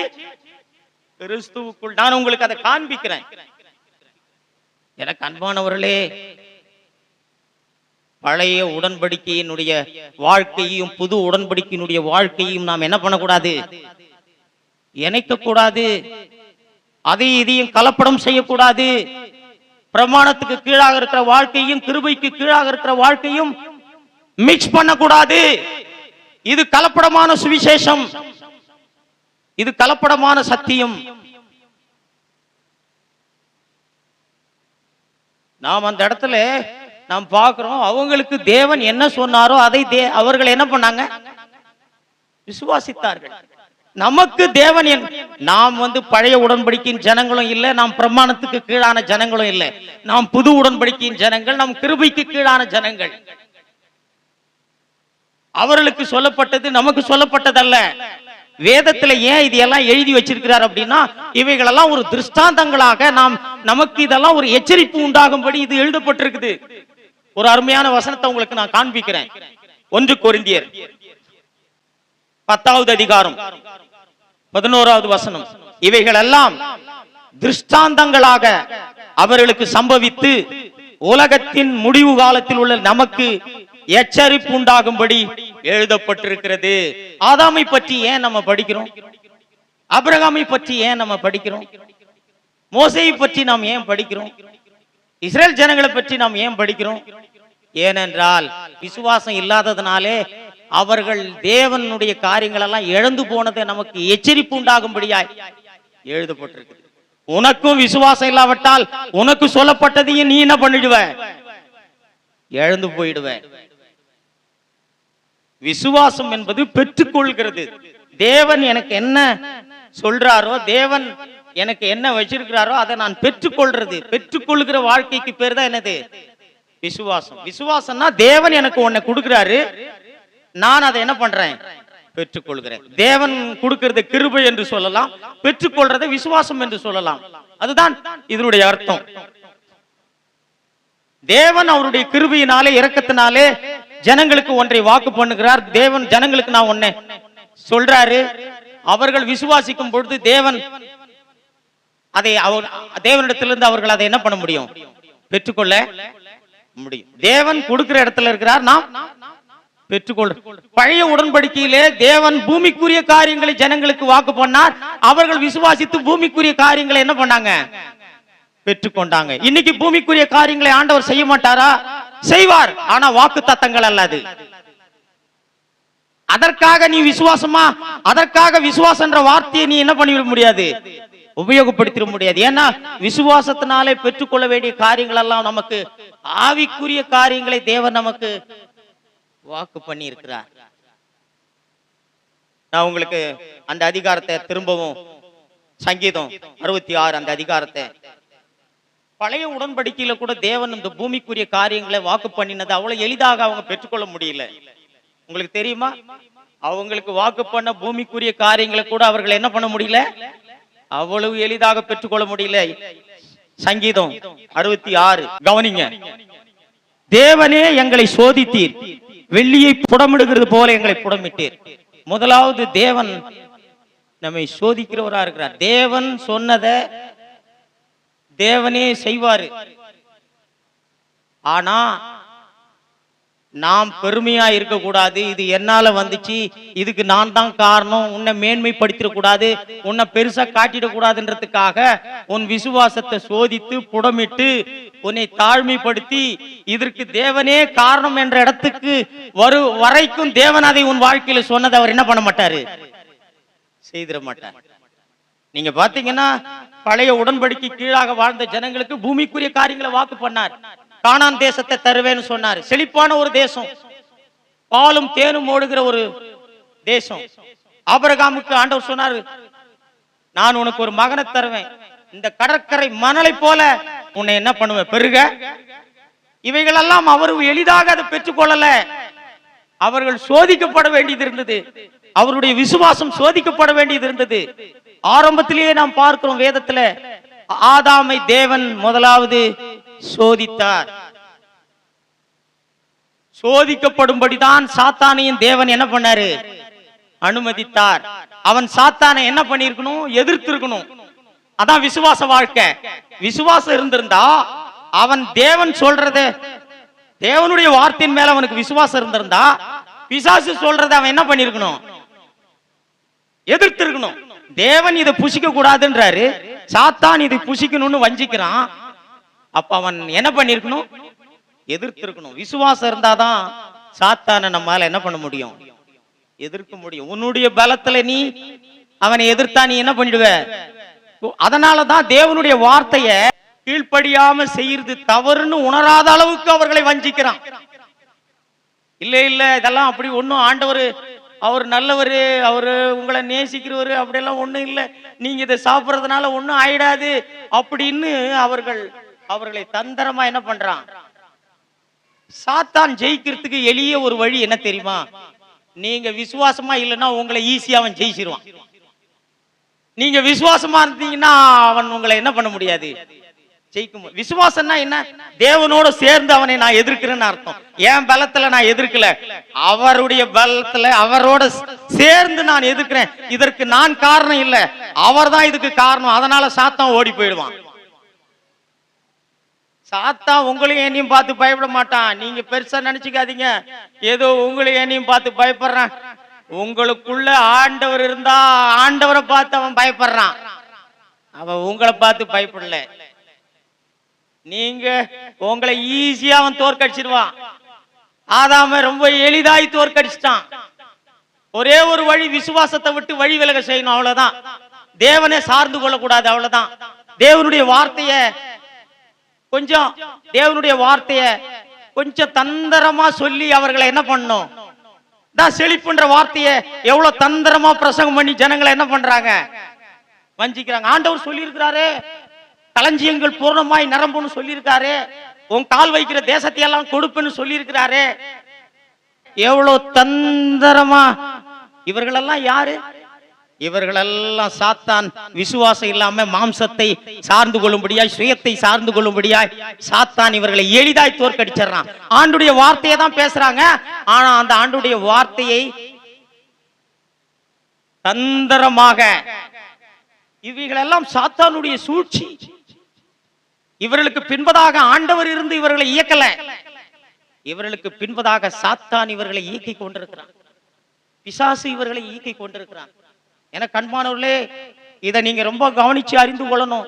கிறிஸ்துவுக்குள். நான் உங்களுக்கு அதை காண்பிக்கிறேன். எனக்கு அன்பானவர்களே, பழைய உடன்படிக்கையினுடைய வாழ்க்கையும் புது உடன்படிக்கையினுடைய வாழ்க்கையும் நாம் என்ன பண்ணக்கூடாது? இணைக்க கூடாது. அதை இதையும் கலப்படம் செய்யக்கூடாது. பிரமாணத்துக்கு கீழாக இருக்கிற வாழ்க்கையும் கிருபைக்கு கீழாக இருக்கிற வாழ்க்கையும் மிக்ஸ் பண்ணக்கூடாது. இது கலப்படமான சுவிசேஷம், இது கலப்படமான சத்தியம். நாம் அந்த இடத்துல நாம் பார்க்கிறோம், அவங்களுக்கு தேவன் என்ன சொன்னாரோ அதை அவர்கள் என்ன பண்ணாங்க? விசுவாசித்தார்கள். நமக்கு தேவன் நாம் பழைய உடன்படிக்கையின் ஜனங்களும் இல்லை, நாம் பிரமாணத்துக்கு கீழான ஜனங்களும் இல்லை. நாம் புது உடன்படிக்கையின் ஜனங்கள், நாம் கிருபைக்கு கீழான ஜனங்கள். அவர்களுக்கு சொல்லப்பட்டது நமக்கு சொல்லப்பட்டதல்ல. வேதத்துல ஏன் இதெல்லாம் எழுதி வச்சிருக்கிறார் அப்படின்னா, இவைகளெல்லாம் ஒரு திருஷ்டாந்தங்களாக நமக்கு இதெல்லாம் ஒரு எச்சரிப்பு உண்டாகும்படி இது எழுதப்பட்டிருக்குது. ஒரு அருமையான வசனத்தை உங்களுக்கு நான் காண்பிக்கிறேன். 1 கொரிந்தியர் 10வது அதிகாரம் 11வது வசனம். இவைகள் எல்லாம் திருஷ்டாந்தங்களாக அவர்களுக்கு சம்பவித்து உலகத்தின் முடிவு காலத்தில் உள்ள நமக்கு எச்சரிப்பு உண்டாகும்படி எழுதப்பட்டிருக்கிறது. ஆதாமை பற்றி ஏன் நம்ம படிக்கிறோம்? ஆபிரகாமை பற்றி ஏன் நம்ம படிக்கிறோம்? மோசேயை பற்றி நாம் ஏன் படிக்கிறோம்? இஸ்ரேல் ஜனங்களை பற்றி நாம் ஏன் படிக்கிறோம்? ஏனென்றால் விசுவாசம் இல்லாததனாலே அவர்கள் தேவனுடைய காரியங்கள் எல்லாம் இழந்து போனதை நமக்கு எச்சரிப்பு உண்டாகும்படியாய் எழுதப்பட்டிருக்கு. உனக்கும் விசுவாசம் இல்லாவிட்டால் உனக்கு சொல்லப்பட்டதையும் நீ என்ன பண்ணிடுவ? இழந்து போயிடுவ. விசுவாசம் என்பது பெற்றுக்கொள்கிறது. தேவன் எனக்கு என்ன சொல்றாரோ, தேவன் எனக்கு என்ன வச்சிருக்கிறாரோ அதை நான் பெற்றுக்கொள்றது. பெற்றுக்கொள்கிற வாழ்க்கைக்கு பேர் தான் என்னது? விசுவாசம். விசுவாசம்னா தேவன் எனக்கு ஒன்னை கொடுக்கிறாரு, நான் அதை என்ன பண்றேன்? பெற்றுக்கொள்கிறேன். தேவன் கொடுக்கிறது கிருபை என்று சொல்லலாம், பெற்றுக்கொள்றதை விசுவாசம் என்று சொல்லலாம். அதுதான் இதனுடைய அர்த்தம். தேவன் அவருடைய கிருபையினாலே இரக்கத்தினாலே ஜனங்களுக்கு ஒன்றை வாக்கு பண்ணுகிறார். தேவன் ஜனங்களுக்கு நான் ஒன்னை சொல்றாரு. அவர்கள் விசுவாசிக்கும் பொழுது தேவன் அதை தேவனிடத்திலிருந்து அவர்கள் அதை என்ன பண்ண முடியும்? பெற்றுக்கொள்ள முடியும். தேவன் கொடுக்கிற இடத்துல இருக்கிறார், நாம் பெற்றுக்கொள்ள. பழைய உடன்படிக்கையிலே தேவன் பூமிக்குரிய காரியங்களை ஜனங்களுக்கு வாக்கு பண்ணார். அவர்கள் விசுவாசித்து பூமிக்குரிய காரியங்களை என்ன பண்ணாங்க? பெற்றுக்கொண்டாங்க. இன்னைக்கு பூமிக்குரிய காரியங்களை ஆண்டவர் செய்ய மாட்டாரா? செய்வார். ஆனா வாக்கு தத்தங்கள் அல்லது. அதற்காக நீ விசுவாசமா, அதற்காக விசுவாசம் என்ற வார்த்தையை நீ என்ன பண்ணிவிட முடியாது? உபயோகப்படுத்திட முடியாது. ஏன்னா விசுவாசத்தினாலே பெற்றுக்கொள்ள வேண்டிய காரியங்கள் எல்லாம் நமக்கு ஆவிக்குரிய காரியங்களை தேவன் நமக்கு வாக்கு பண்ணி இருக்கிறார். நான் உங்களுக்கு அந்த அதிகாரத்தை திரும்பவும், சங்கீதம் 66 அந்த அதிகாரத்தை பழைய உடன்படிக்கையில கூட தேவன் இந்த பூமிக்குரிய காரியங்களை வாக்கு பண்ணினது அவ்வளவு எளிதாக அவங்க பெற்றுக்கொள்ள முடியல. உங்களுக்கு தெரியுமா? அவங்களுக்கு வாக்கு பண்ண பூமிக்குரிய காரியங்களை கூட அவர்கள் என்ன பண்ண முடியல, அவ்வளவு எளிதாக பெற்றுக்கொள்ள முடியல. சங்கீதம் 66 கவனிங்க. தேவனே எங்களை சோதித்தீர், வெள்ளியை புடமிடுகிறது போல எங்களை புடமிட்டீர். முதலாவது தேவன் நம்மை சோதிக்கிறவரா இருக்கிறார். தேவன் சொன்னத தேவனே செய்வாரு. ஆனா நாம் பெருமையா இருக்க கூடாது. இது என்னால வந்துச்சு, இதுக்கு நான் தான் காரணம், உன்னை மேன்மைப்படுத்திட கூடாது, உன்னை பெருசா காட்டிட கூடாதுன்றதுக்காக உன் விசுவாசத்தை சோதித்து புடமிட்டு உன்னை தாழ்மைப்படுத்தி இதற்கு தேவனே காரணம் என்ற இடத்துக்கு வரைக்கும் தேவன் அதை உன் வாழ்க்கையில சொன்னதை அவர் என்ன பண்ண மாட்டாரு, செய்திட மாட்டார். நீங்க பாத்தீங்கன்னா பழைய உடன்படிக்கை கீழாக வாழ்ந்த ஜனங்களுக்கு பூமிக்குரிய காரியங்களை வாக்கு பண்ணார். கானான் தேசத்தை தருவேன்னு சொன்னார். செழிப்பான ஒரு தேசம், பாலும் தேனும் ஓடுகிற ஒரு தேசம். ஆபிரகாமுக்கு ஆண்டவர் சொன்னார், நான் உனக்கு ஒரு மகனை தருவேன், இந்த கடற்கரை மணலை போல உன்னை என்ன பண்ணுவேன், பெருக. இவைகளெல்லாம் அவர் எளிதாக அதை பெற்றுக்கொள்ளல. அவர்கள் சோதிக்கப்பட வேண்டியது இருந்தது. அவருடைய விசுவாசம் சோதிக்கப்பட வேண்டியது இருந்தது. ஆரம்பத்திலேயே நாம் பார்க்கிறோம் வேதத்துல, ஆதாமை தேவன் முதலாவது சோதித்தார். சோதிக்கப்படும்படிதான் சாத்தானையும் தேவன் என்ன பண்ணாரு, அனுமதித்தார். அவன் சாத்தானை என்ன பண்ணிருக்கணும், எதிர்த்திருக்கணும். அதான் விசுவாச வாழ்க்கை. விசுவாசம் இருந்திருந்தா அவன் தேவன் சொல்றத, தேவனுடைய வார்த்தையின் மேல அவனுக்கு விசுவாசம் இருந்திருந்தா பிசாசு சொல்றத அவன் என்ன பண்ணிருக்கணும், எதிர்த்திருக்கணும். தேவன் இதை புசிக்க கூடாதுன்றாரு, சாத்தான் இதை புசிக்கணும்னு வஞ்சிக்கிறான். அப்ப அவன் என்ன பண்ணிருக்கணும், எதிர்த்திருக்கணும். விசுவாசம் இருந்தாதான் சாத்தானை நம்மால என்ன பண்ண முடியும், எதிர்க்க முடியும். உன்னுடைய பலத்துல நீ அவனை எதிர்த்தா நீ என்ன பண்ணிடுவ. அதனாலதான் தேவனுடைய வார்த்தைய கீழ்ப்படியாம செய்யறது தவறுன்னு உணராத அளவுக்கு அவர்களை வஞ்சிக்கிறான். இல்ல இல்ல இதெல்லாம் அப்படி ஒண்ணும், ஆண்டவர் அவர் நல்லவரு, அவரு உங்களை நேசிக்கிறவரு, அப்படியெல்லாம் ஒண்ணும் இல்லை, நீங்க இதை சாப்பிட்றதுனால ஒண்ணும் ஆயிடாது அப்படின்னு அவர்களை தந்திரமா என்ன பண்றான். சாத்தான் ஜெயிக்கிறதுக்கு எளிய ஒரு வழி என்ன தெரியுமா, நீங்க விசுவாசமா இல்லைன்னா உங்களை ஈஸியா அவன் ஜெயிச்சிருவான். நீங்க விசுவாசமா இருந்தீங்கன்னா அவன் உங்களை என்ன பண்ண முடியாது, ஜெயிக்கும். விசுவாசம்னா என்ன, தேவனோட சேர்ந்து அவனை நான் எதிர்க்கிறேன்னு அர்த்தம். என் பலத்துல நான் எதிர்க்கல, அவருடைய பலத்துல அவரோட சேர்ந்து நான் எதிர்க்கிறேன். இதற்கு நான் காரணம் இல்ல, அவர் தான் இதுக்கு காரணம். அதனால சாத்தான் ஓடி போயிடுவான். சாத்தான் உங்களையும் என்னையும் பார்த்து பயப்பட மாட்டான். நீங்க பெருசா நினைச்சுக்காதீங்க, ஏதோ உங்களையும் என்னையும் பார்த்து பயப்படுறான். உங்களுக்குள்ள ஆண்டவர் இருந்தா ஆண்டவரை பார்த்து அவன் பயப்படுறான், அவன் உங்களை பார்த்து பயப்படல. நீங்க உங்களை ஈஸியா அவன் தோற்கடிச்சிருவான். ஆதாம ரொம்ப எளிதாய் தோற்கடிச்சிட்டான். ஒரே ஒரு வழி, விசுவாசத்தை விட்டு வழி விலக செய்யணும், அவ்வளவுதான். தேவனே சார்ந்து கொள்ளக்கூடாது, அவ்வளவுதான். தேவனுடைய வார்த்தைய கொஞ்சம் தந்திரமா சொல்லி அவர்களை என்ன பண்ணணும், தான் செழிப்புன்ற வார்த்தைய எவ்வளவு தந்திரமா பிரசங்கம் பண்ணி ஜனங்களை என்ன பண்றாங்க, வஞ்சிக்கிறாங்க. ஆண்டவர் சொல்லி இருக்கிறாரு, களஞ்சியங்கள் பூர்ணமாய் நிரம்புன்னு சொல்லியிருக்காரு, உன் கால் வைக்கிற தேசத்தை எல்லாம் கொடுப்புன்னு சொல்லி இருக்கிறாரு. எவ்வளவு தந்திரமா. இவர்களெல்லாம் யாரு, இவர்களெல்லாம் சாத்தான் விசுவாசம் இல்லாம மாம்சத்தை சார்ந்து கொள்ளும்படியாய், சுயத்தை சார்ந்து கொள்ளும்படியாய் சாத்தான் இவர்களை எளிதாய் தோற்கடிச்சிடறான். ஆண்டுடைய வார்த்தையை தான் பேசுறாங்க, ஆனா அந்த ஆண்டுடைய வார்த்தையை தந்திரமாக, இவைகளெல்லாம் சாத்தானுடைய சூழ்ச்சி. இவர்களுக்கு பின்பதாக ஆண்டவர் இருந்து இவர்களை இயக்கல, இவர்களுக்கு பின்பதாக சாத்தான் இவர்களை இயக்கி கொண்டிருக்கிறான். பிசாசு இவர்களை இயக்கி கொண்டிருக்கிறான். என கண்மானவர்களே, இதை நீங்க ரொம்ப கவனிச்சு அறிந்து கொள்ளணும்.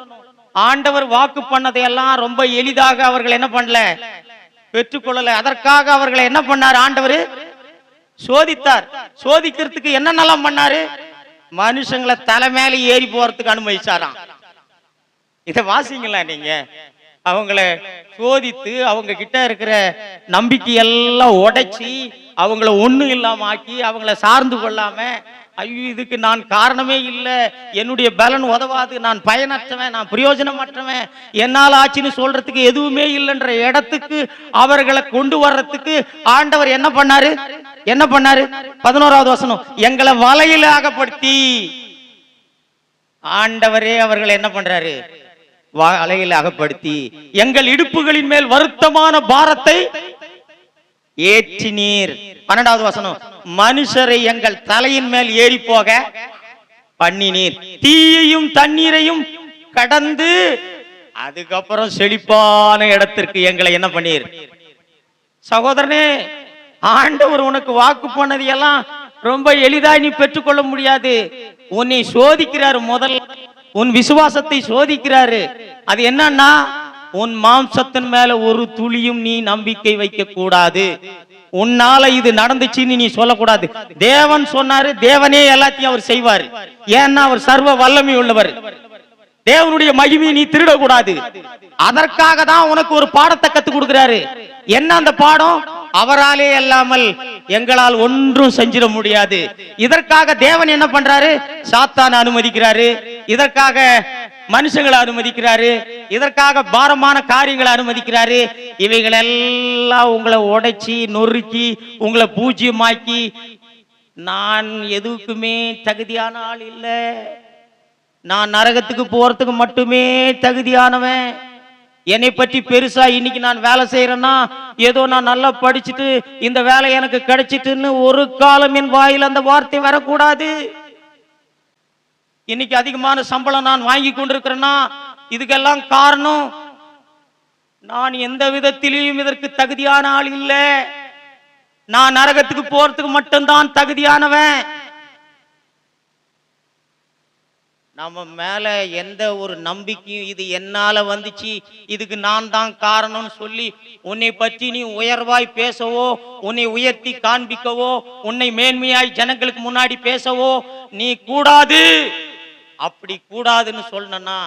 ஆண்டவர் வாக்கு பண்ணதையெல்லாம் ரொம்ப எளிதாக அவர்கள் என்ன பண்ணல, பெற்றுக்கொள்ளல. அதற்காக அவர்களை என்ன பண்ணார், ஆண்டவர் சோதித்தார். சோதிக்கிறதுக்கு என்னென்னலாம் பண்ணாரு, மனுஷங்களை தலை மேல ஏறி போறதுக்கு அனுமதிச்சாராம். இதை வாசிங்களா நீங்க. அவங்கள சோதித்து அவங்க கிட்ட இருக்கிற நம்பிக்கையெல்லாம் உடைச்சி அவங்கள ஒண்ணு இல்லாம ஆக்கி அவங்கள சார்ந்து கொள்ளாம ஐயோ இதுக்கு நான் காரணமே இல்லை, என்னுடைய பலன் உதவாது, நான் பயனற்றவன், நான் பிரயோஜனமற்றவன், என்னால் ஆச்சுன்னு சொல்றதுக்கு எதுவுமே இல்லைன்ற இடத்துக்கு அவர்களை கொண்டு வர்றதுக்கு ஆண்டவர் என்ன பண்ணாரு? 11வது வசனம், எங்களை வலையில் அகப்படுத்தி ஆண்டவரே அவர்கள் என்ன பண்றாரு? வலையில் அகப்படுத்தி எங்கள் இடுப்புகளின் மேல் வருத்தமான பாரத்தை ஏற்றினீர். 12வது வசனம், மனுஷரை எங்கள் தலையின் மேல் ஏறி போக பண்ணினீர், தீயையும் தண்ணீரையும் கடந்து அதுக்கப்புறம் செழிப்பான இடத்திற்கு எங்களை என்ன பண்ணீர்? சகோதரனே, ஆண்டவர் உனக்கு வாக்கு பண்ணது எல்லாம் ரொம்ப எளிதாய் நீ பெற்றுக்கொள்ள முடியாது. உன்னை சோதிக்கிறாரு, முதல் உன் விசுவாசத்தை சோதிக்கிறாரு. அது என்னன்னா, உன் மாம்சத்தின் மேல ஒரு துளியும் நீ நம்பிக்கை வைக்க கூடாது. உன்னால இது நடந்துச்சுன்னு நீ சொல்லக்கூடாது. தேவன் சொன்னாரு, தேவனே எல்லாத்தையும் அவர் செய்வார். ஏன்னா அவர் சர்வ வல்லமை உள்ளவர். தேவனுடைய மகிமையை நீ திருடக்கூடாது. அதற்காக தான் உனக்கு ஒரு பாடத்தை கத்து கொடுக்கிறாரு. என்ன அந்த பாடம்? அவராலே அல்லாமல் எங்களால் ஒன்றும் செஞ்சிட முடியாது. இதற்காக தேவன் என்ன பண்றாரு? சாத்தானை அனுமதிக்கிறாரு, இதற்காக மனுஷங்களை அனுமதிக்கிறாரு, இதற்காக பாரமான காரியங்களை அனுமதிக்கிறாரு. இவைகள் எல்லாம் உங்களை உடைச்சி நொறுக்கி உங்களை பூஜ்யமாக்கி, நான் எதுக்குமே தகுதியான ஆள் இல்லை, நான் நரகத்துக்கு போறதுக்கு மட்டுமே தகுதியானவன், என்னை பற்றி பெருசா இன்னைக்கு நான் வேலை செய்யறேன்னா ஏதோ நான் நல்லா படிச்சுட்டு இந்த வேலை எனக்கு கிடைச்சிட்டுன்னு ஒரு காலம் என் வாயில் அந்த வார்த்தை வரக்கூடாது. இன்னைக்கு அதிகமான சம்பளம் நான் வாங்கி கொண்டிருக்கிறேன்னா இதுக்கெல்லாம் காரணம் நான் எந்த விதத்திலையும் இதற்கு தகுதியான ஆள் இல்லை, நான் நரகத்துக்கு போறதுக்கு மட்டும்தான் தகுதியானவன். நம்ம மேல எந்த ஒரு நம்பிக்கையும் இது என்னால வந்துச்சு, இதுக்கு நான் தான் காரணம்னு சொல்லி உன்னை பற்றி நீ உயர்வாய் பேசவோ, உன்னை உயர்த்தி காண்பிக்கவோ, உன்னை மேன்மையாய் ஜனங்களுக்கு முன்னாடி பேசவோ நீ கூடாது. அப்படி கூடாதுன்னு சொல்லணும்னா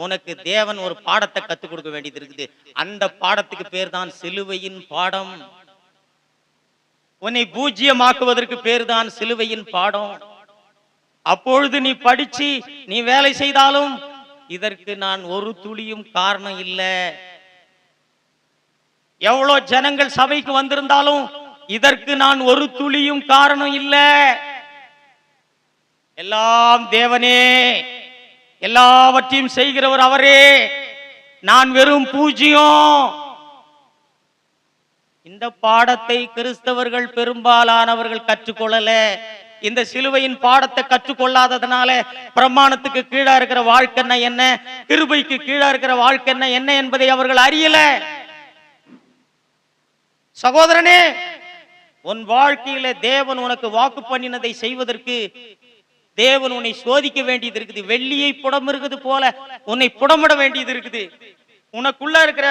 உனக்கு தேவன் ஒரு பாடத்தை கத்துக் கொடுக்க வேண்டியது இருக்குது. அந்த பாடத்துக்கு பேர் தான் சிலுவையின் பாடம். உன்னை பூஜ்யமாக்குவதற்கு பேர் தான் சிலுவையின் பாடம். அப்பொழுது நீ படிச்சு நீ வேலை செய்தாலும் இதற்கு நான் ஒரு துளியும் காரணம் இல்லை. எவ்வளவு ஜனங்கள் சபைக்கு வந்திருந்தாலும் இதற்கு நான் ஒரு துளியும் காரணம் இல்லை. எல்லாம் தேவனே, எல்லாவற்றையும் செய்கிறவர் அவரே, நான் வெறும் பூஜ்யம். இந்த பாடத்தை கிறிஸ்தவர்கள் பெரும்பாலானவர்கள் கற்றுக்கொள்ளல. இந்த சிலுவையின் பாடத்தை கற்றுக்கொள்ளாததுனால பிரமாணத்துக்கு கீழா இருக்கிற வாழ்க்கை என்ன, கிருபைக்கு கீழா இருக்கிற வாழ்க்கை என்ன என்பதை அவர்கள் அறியல. சகோதரனே, உன் வாழ்க்கையில தேவன் உனக்கு வாக்கு பண்ணினதை செய்வதற்கு தேவன் உன்னை சோதிக்க வேண்டியது இருக்குது. வெள்ளியை புடமிருக்கிறது போல உன்னை புடமிட வேண்டியது இருக்குது. உனக்குள்ள இருக்கிற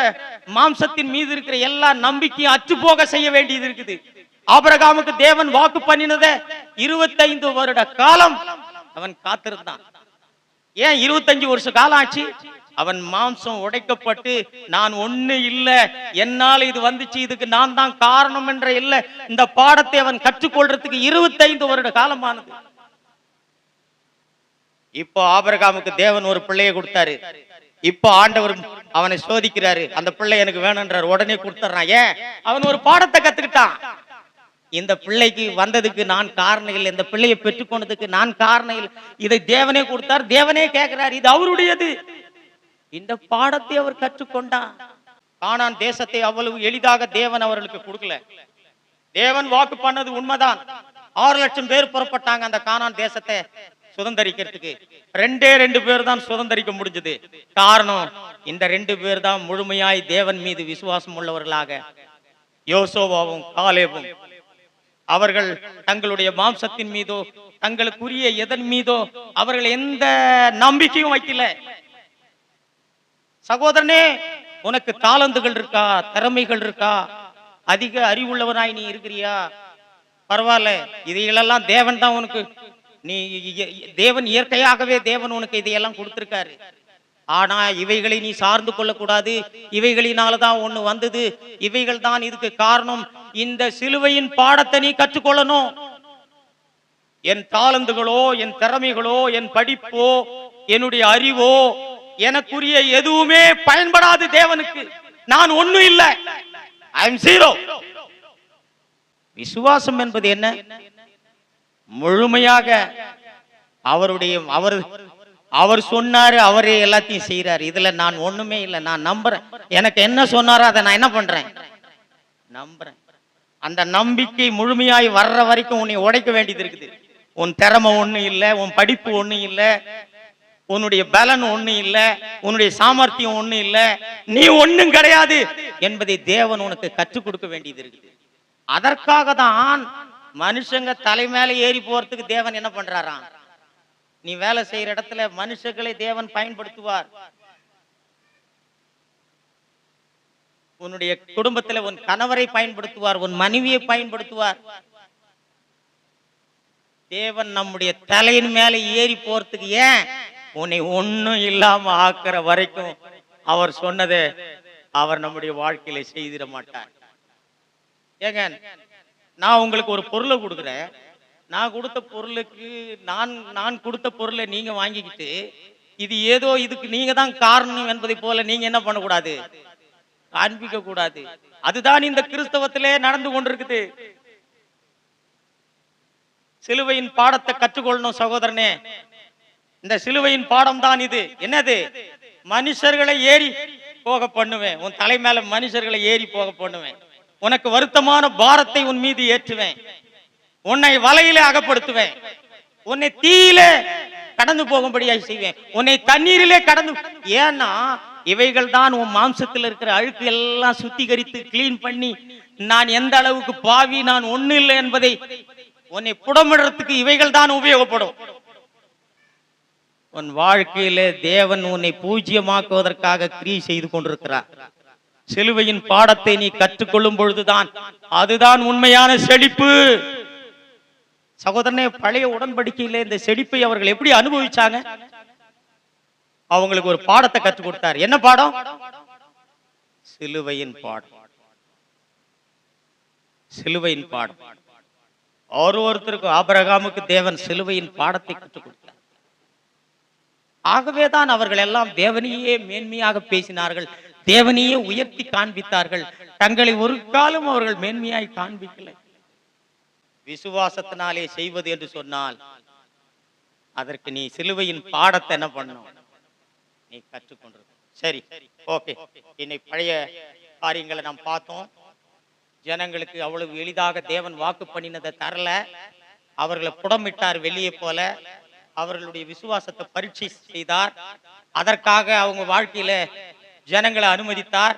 மாம்சத்தின் மீது இருக்கிற எல்லா நம்பிக்கையும் அற்று போக செய்ய வேண்டியது இருக்குது. ஆபிரகாமுக்கு தேவன் வாக்கு பண்ணினத 25 வருட காலம் அவன் காத்திருந்தான். ஏன் 25 வருஷ காலம் ஆச்சு? அவன் மாம்சம் உடைக்கப்பட்டு நான் ஒண்ணு இல்ல, என்னால இது வந்துச்சு, இதுக்கு நான் தான் காரணம் என்ற இல்ல, இந்த பாடத்தை அவன் கற்றுக்கொள்றதுக்கு 25 வருட காலமானது. இப்போ ஆபிரகாமுக்கு தேவன் ஒரு பிள்ளையை கொடுத்தாரு. இப்போ ஆண்டவர் அவனை சோதிக்கிறாரு. அந்த பிள்ளை எனக்கு வேணும்ன்றார், உடனே கொடுத்துறான். ஏன்? அவன் ஒரு பாடத்தை கத்துக்கிட்டான். இந்த பிள்ளைக்கு வந்ததுக்கு நான் காரணம் இல்லை, இந்த பிள்ளையை பெற்றுக்கொண்டதுக்கு நான் காரணம் இல்லை, இதை தேவனே கொடுத்தார், தேவனே கேட்கிறார், இது அவருடையது. இந்த பாடத்தை அவர் கற்றுக்கொண்டான். கானான் தேசத்தை அவ்வளவு எளிதாக தேவன் அவர்களுக்கு கொடுக்கல. தேவன் வாக்கு பண்ணது உண்மைதான். 6 லட்சம் பேர் புறப்பட்டாங்க அந்த கானான் தேசத்தை சுதந்தரிக்கிறதுக்கு. 2 பேர் தான் சுதந்தரிக்க முடிஞ்சது. காரணம், இந்த 2 பேர் தான் முழுமையாய் தேவன் மீது விசுவாசம் உள்ளவர்களாக, யோசுவாவும் காலேபும். அவர்கள் தங்களுடைய மாம்சத்தின் மீதோ தங்களுக்குரிய எதன் மீதோ அவர்கள் எந்த நம்பிக்கையும் வைக்கல. சகோதரனே, உனக்கு தாளந்துகள் இருக்கா, திறமைகள் இருக்கா, அதிக அறிவுள்ளவனாய் நீ இருக்கிறியா? பரவாயில்ல, இதையெல்லாம் தேவன் தான் உனக்கு, நீ தேவன் இயற்கையாகவே தேவன் உனக்கு இதையெல்லாம் கொடுத்திருக்காரு. ஆனா இவைகளை நீ சார்ந்து கொள்ளக்கூடாது. இவைகளினாலதான் ஒண்ணு வந்தது, இவைகள் தான் இதுக்கு காரணம். இந்த சிலுவையின் பாடத்தை நீ கற்றுக்கொள்ளணும். என் தாளந்துகளோ, என் திறமைகளோ, என் படிப்போ, என்னுடைய அறிவோ, எனக்குரிய எதுவுமே பயன்படாது தேவனுக்கு. நான் ஒண்ணும் இல்லை. I am zero. விசுவாசம் என்பது என்ன? முழுமையாக அவர் சொன்னாரு, அவரே எல்லாத்தையும் செய்யறாரு. இதுல நான் ஒண்ணுமே இல்லை. நான் நம்புறேன். எனக்கு என்ன சொன்னாரோ அதை நான் என்ன பண்றேன்? நம்புறேன். அந்த நம்பிக்கை முழுமையாய் வர்ற வரைக்கும் உன்னை உடைக்க வேண்டியது இருக்குது. உன் திறமை ஒண்ணு இல்லை, உன் படிப்பு ஒண்ணு இல்லை, உன்னுடைய பலன் ஒண்ணு இல்லை, உன்னுடைய சாமர்த்தியம் ஒண்ணு இல்லை, நீ ஒண்ணும் கிடையாது என்பதை தேவன் உனக்கு கற்றுக் கொடுக்க வேண்டியது இருக்குது. அதற்காக தான் மனுஷங்க தலை மேல ஏறி போறதுக்கு தேவன் என்ன பண்றாராம்? நீ வேலை செய்யற இடத்துல மனுஷர்களை தேவன் பயன்படுத்துவார். உன்னுடைய குடும்பத்துல உன் கணவரை பயன்படுத்துவார், உன் மனைவியை பயன்படுத்துவார். தேவன் நம்முடைய தலையின் மேல ஏறி போறதுக்கு ஏன்? உன்னை ஒண்ணும் இல்லாம ஆக்குற வரைக்கும் அவர் சொன்னதை அவர் நம்முடைய வாழ்க்கையில செய்திட மாட்டார். ஏங்க, நான் உங்களுக்கு ஒரு பொருளை கொடுக்குறேன். நான் கொடுத்த பொருளுக்கு நான் கொடுத்த பொருளை நீங்க வாங்கிக்கிட்டு இது ஏதோ இதுக்கு நீங்க தான் காரணம் என்பதை போல நீங்க என்ன பண்ணக்கூடாது? காண்பிக்க கூடாது. அதுதான் இந்த கிறிஸ்தவத்திலே நடந்து கொண்டிருக்குது. சிலுவையின் பாடத்தை கற்றுக்கொள்ளணும் சகோதரனே. இந்த சிலுவையின் பாடம் தான் இது. என்னது? மனுஷர்களை ஏறி போக பண்ணுவேன். உன் தலை மேல மனுஷர்களை ஏறி போக பண்ணுவேன். உனக்கு வருத்தமான பாரத்தை உன் மீது ஏற்றுவேன். உன்னை வலையிலே அகப்படுத்துவேன். உன்னை தீயிலே கடந்து போகும்படியாக செய்வேன். உன்னை தண்ணீரிலே கடந்து. ஏன்னா இவைகள் தான் உன் மாம்சத்தில் இருக்கிற அழுக்கு எல்லாம் சுத்திகரித்து கிளீன் பண்ணி நான் எந்த அளவுக்கு பாவி, நான் ஒண்ணு இல்லை என்பதை உன்னை புடமிடுறதுக்கு இவைகள் தான் உபயோகப்படும். உன் வாழ்க்கையிலே தேவன் உன்னை பூஜ்யமாக்குவதற்காக கிரியை செய்து கொண்டிருக்கிறார். சிலுவையின் பாடத்தை நீ கற்றுக்கொள்ளும் பொழுதுதான் அதுதான் உண்மையான செழிப்பு. சகோதரனே, பழைய உடன்படிக்கையில இந்த செழிப்பை அவர்கள் எப்படி அனுபவிச்சாங்க? அவங்களுக்கு ஒரு பாடத்தை கற்றுக் கொடுத்தார். என்ன பாடம்? சிலுவையின் பாடம். சிலுவையின் பாடம். ஒருத்தருக்கும் ஆபிரகாமுக்கு தேவன் சிலுவையின் பாடத்தை கற்றுக் கொடுத்தார். ஆகவேதான் அவர்கள் எல்லாம் தேவனையே மேன்மையாக பேசினார்கள், தேவனையே உயர்த்தி காண்பித்தார்கள். தங்களை ஒரு காலம் அவர்கள் மேன்மையாய் காண்பிக்கலை. விசுவாசத்தினாலே செய்வது என்று சொன்னால் அதற்கு நீ சிலுவையின் பாடத்தை என்ன பண்ணணும்? நீ கற்றுக்கொண்டு. சரி, ஓகே. இன்னைக்கு பழைய காரியங்களை நாம் பார்த்தோம். ஜனங்களுக்கு அவ்வளவு எளிதாக தேவன் வாக்கு பண்ணினதை தரல. அவர்களை புடமிட்டார் வெளியே போல. அவர்களுடைய விசுவாசத்தை பரீட்சை செய்தார். அதற்காக அவங்க வாழ்க்கையில ஜனங்களை அனுமதித்தார்.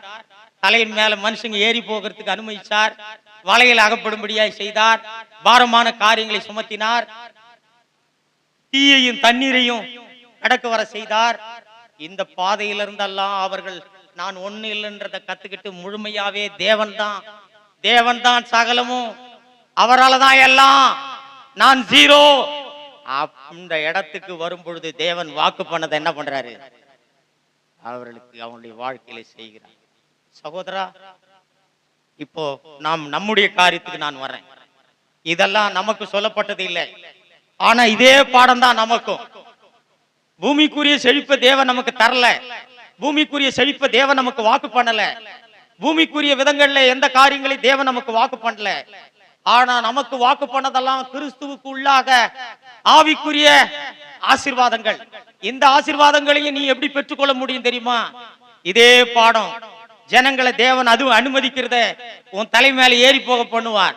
தலையின் மேல மனுஷங்க ஏறி போகிறதுக்கு அனுமதித்தார். வலையில் அகப்படும்படியாய் செய்தார். பாரமான காரியங்களை சுமத்தினார். தீயையும் தண்ணீரையும் கடக்க வர செய்தார். இந்த பாதையிலிருந்தெல்லாம் அவர்கள் நான் ஒண்ணு இல்லைன்றதை கத்துக்கிட்டு முழுமையாவே தேவன் தான் சகலமும், அவரால் தான் எல்லாம், நான் ஜீரோ, அந்த இடத்துக்கு வரும் பொழுது தேவன் வாக்கு பண்ணதை என்ன பண்றாரு? அவர்களுக்கு அவனுடைய வாழ்க்கையில செய்கிறார். சகோதரா, இப்போ நாம் நம்முடைய காரியத்துக்கு நான் வரேன். இதெல்லாம் நமக்கு சொல்லப்பட்டது இல்லை. ஆனா இதே பாடம் தான் நமக்கும். பூமிக்குரிய செழிப்பை தேவன் நமக்கு தரல. பூமிக்குரிய செழிப்பை தேவன் நமக்கு வாக்கு பண்ணல. பூமிக்குரிய விதங்கள்ல எந்த காரியங்களை தேவன் நமக்கு வாக்கு பண்ணல. ஆனா நமக்கு வாக்கு பண்ணதெல்லாம் கிறிஸ்துவுக்கு உள்ளாக ஆவிக்குரிய ஆசீர்வாதங்கள். இந்த ஆசீர்வாதங்களையும் நீ எப்படி பெற்றுக்கொள்ள முடியும் தெரியுமா? இதே பாடம். ஜனங்களை தேவன் அதுவும் அனுமதிக்கிறத உன் தலை மேல ஏறி போக பண்ணுவார்.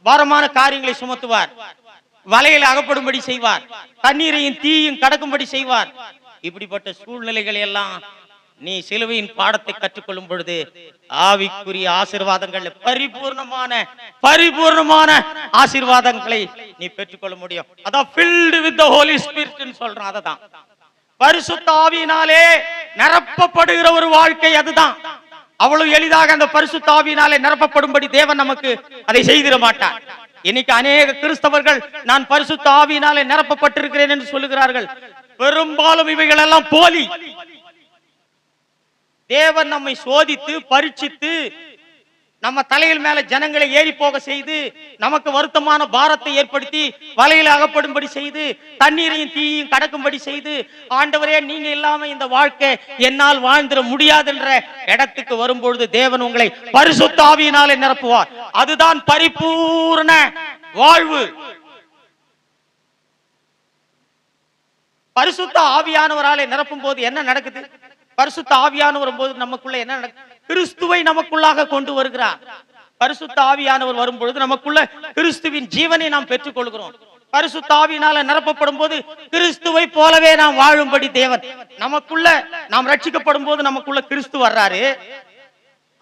பாரமான காரியங்களை சுமத்துவார். வலையில் அகப்படும்படி செய்வார். தண்ணீரையும் தீயும் கடக்கும்படி செய்வார். இப்படிப்பட்ட சூழ்நிலைகளை எல்லாம் நீ சிலுவையின் பாடத்தை கற்றுக்கொள்ளும் பொழுது ஆவிக்குரிய ஆசீர்வாதங்கள், பரிபூர்ணமான ஆசீர்வாதங்களை நீ பெற்றுக்கொள்ள முடியும். அதான் filled with the Holy Spirit ன்னு சொல்றோம். அதுதான் பரிசுத்த ஆவியினாலே நிரப்பப்படுகிற ஒரு வாழ்க்கை. அதுதான் அவ்வளவு எளிதாக அந்த பரிசுத்த ஆவியினாலே நிரப்பப்படும்படி தேவன் நமக்கு அதை செய்திட மாட்டார். இன்னைக்கு அநேக கிறிஸ்தவர்கள் நான் பரிசுத்த ஆவியினாலே நிரப்பப்பட்டிருக்கிறேன் என்று சொல்லுகிறார்கள். பெரும்பாலும் இவைகள் எல்லாம் போலி. தேவன் நம்மை சோதித்து பரீட்சித்து நம்ம தலையில் மேல ஜனங்களை ஏறி போக செய்து நமக்கு வருத்தமான பாரத்தை ஏற்படுத்தி வலையில் அகப்படும்படி செய்து தண்ணீரையும் தீயையும் கடக்கும்படி செய்து ஆண்டவரே நீங்க இல்லாம இந்த வாழ்க்கை என்னால் வாழ்ந்திட முடியாதுன்ற இடத்துக்கு வரும்பொழுது தேவன் உங்களை பரிசுத்த ஆவியினாலே நிரப்புவார். அதுதான் பரிபூர்ண வாழ்வு. பரிசுத்த ஆவியானவராலே நிரப்பும் போது என்ன நடக்குது? பரிசுத்த ஆவியானவர் போது நமக்குள்ள என்ன நடக்குது? கிறிஸ்துவை நமக்குள்ளாக கொண்டு வருகிறார். பரிசுத்த ஆவியானவர் வரும்பொழுது நமக்குள்ள கிறிஸ்துவின் ஜீவனை நாம் பெற்றுக் கொள்கிறோம். பரிசுத்த ஆவியினால நிரப்பப்படும் போது கிறிஸ்துவை போலவே நாம் வாழும்படி தேவன் நமக்குள்ள, நாம் ரட்சிக்கப்படும் போது நமக்குள்ள கிறிஸ்து வர்றாரு.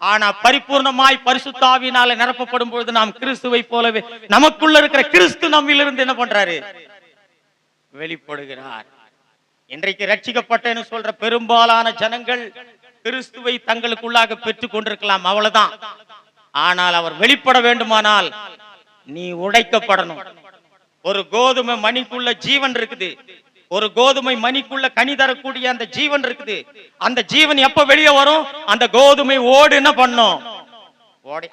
ஆனா பரிபூர்ணமாய் பரிசுத்த ஆவியினால நிரப்பப்படும் பொழுது நாம் கிறிஸ்துவை போலவே நமக்குள்ள இருக்கிற கிறிஸ்து நம்மிலிருந்து என்ன பண்றாரு? வெளிப்படுகிறார். இன்றைக்கு ரட்சிக்கப்பட்டேன்னு சொல்ற பெரும்பாலான ஜனங்கள் கிறிஸ்துவை தங்களுக்குள்ளாக பெற்றுக் கொண்டிருக்கலாம், அவ்வளவுதான். ஆனால் அவர் வெளிப்பட வேண்டுமானால் நீ உடைக்கப்படணும். ஒரு கோதுமை மணிக்குள்ள ஜீவன் இருக்குது. ஒரு கோதுமை மணிக்குள்ள கனி தரக்கூடிய அந்த ஜீவன் இருக்குது. அந்த ஜீவன் எப்ப வெளியே வரும்? அந்த கோதுமை ஓடு என்ன பண்ணும்?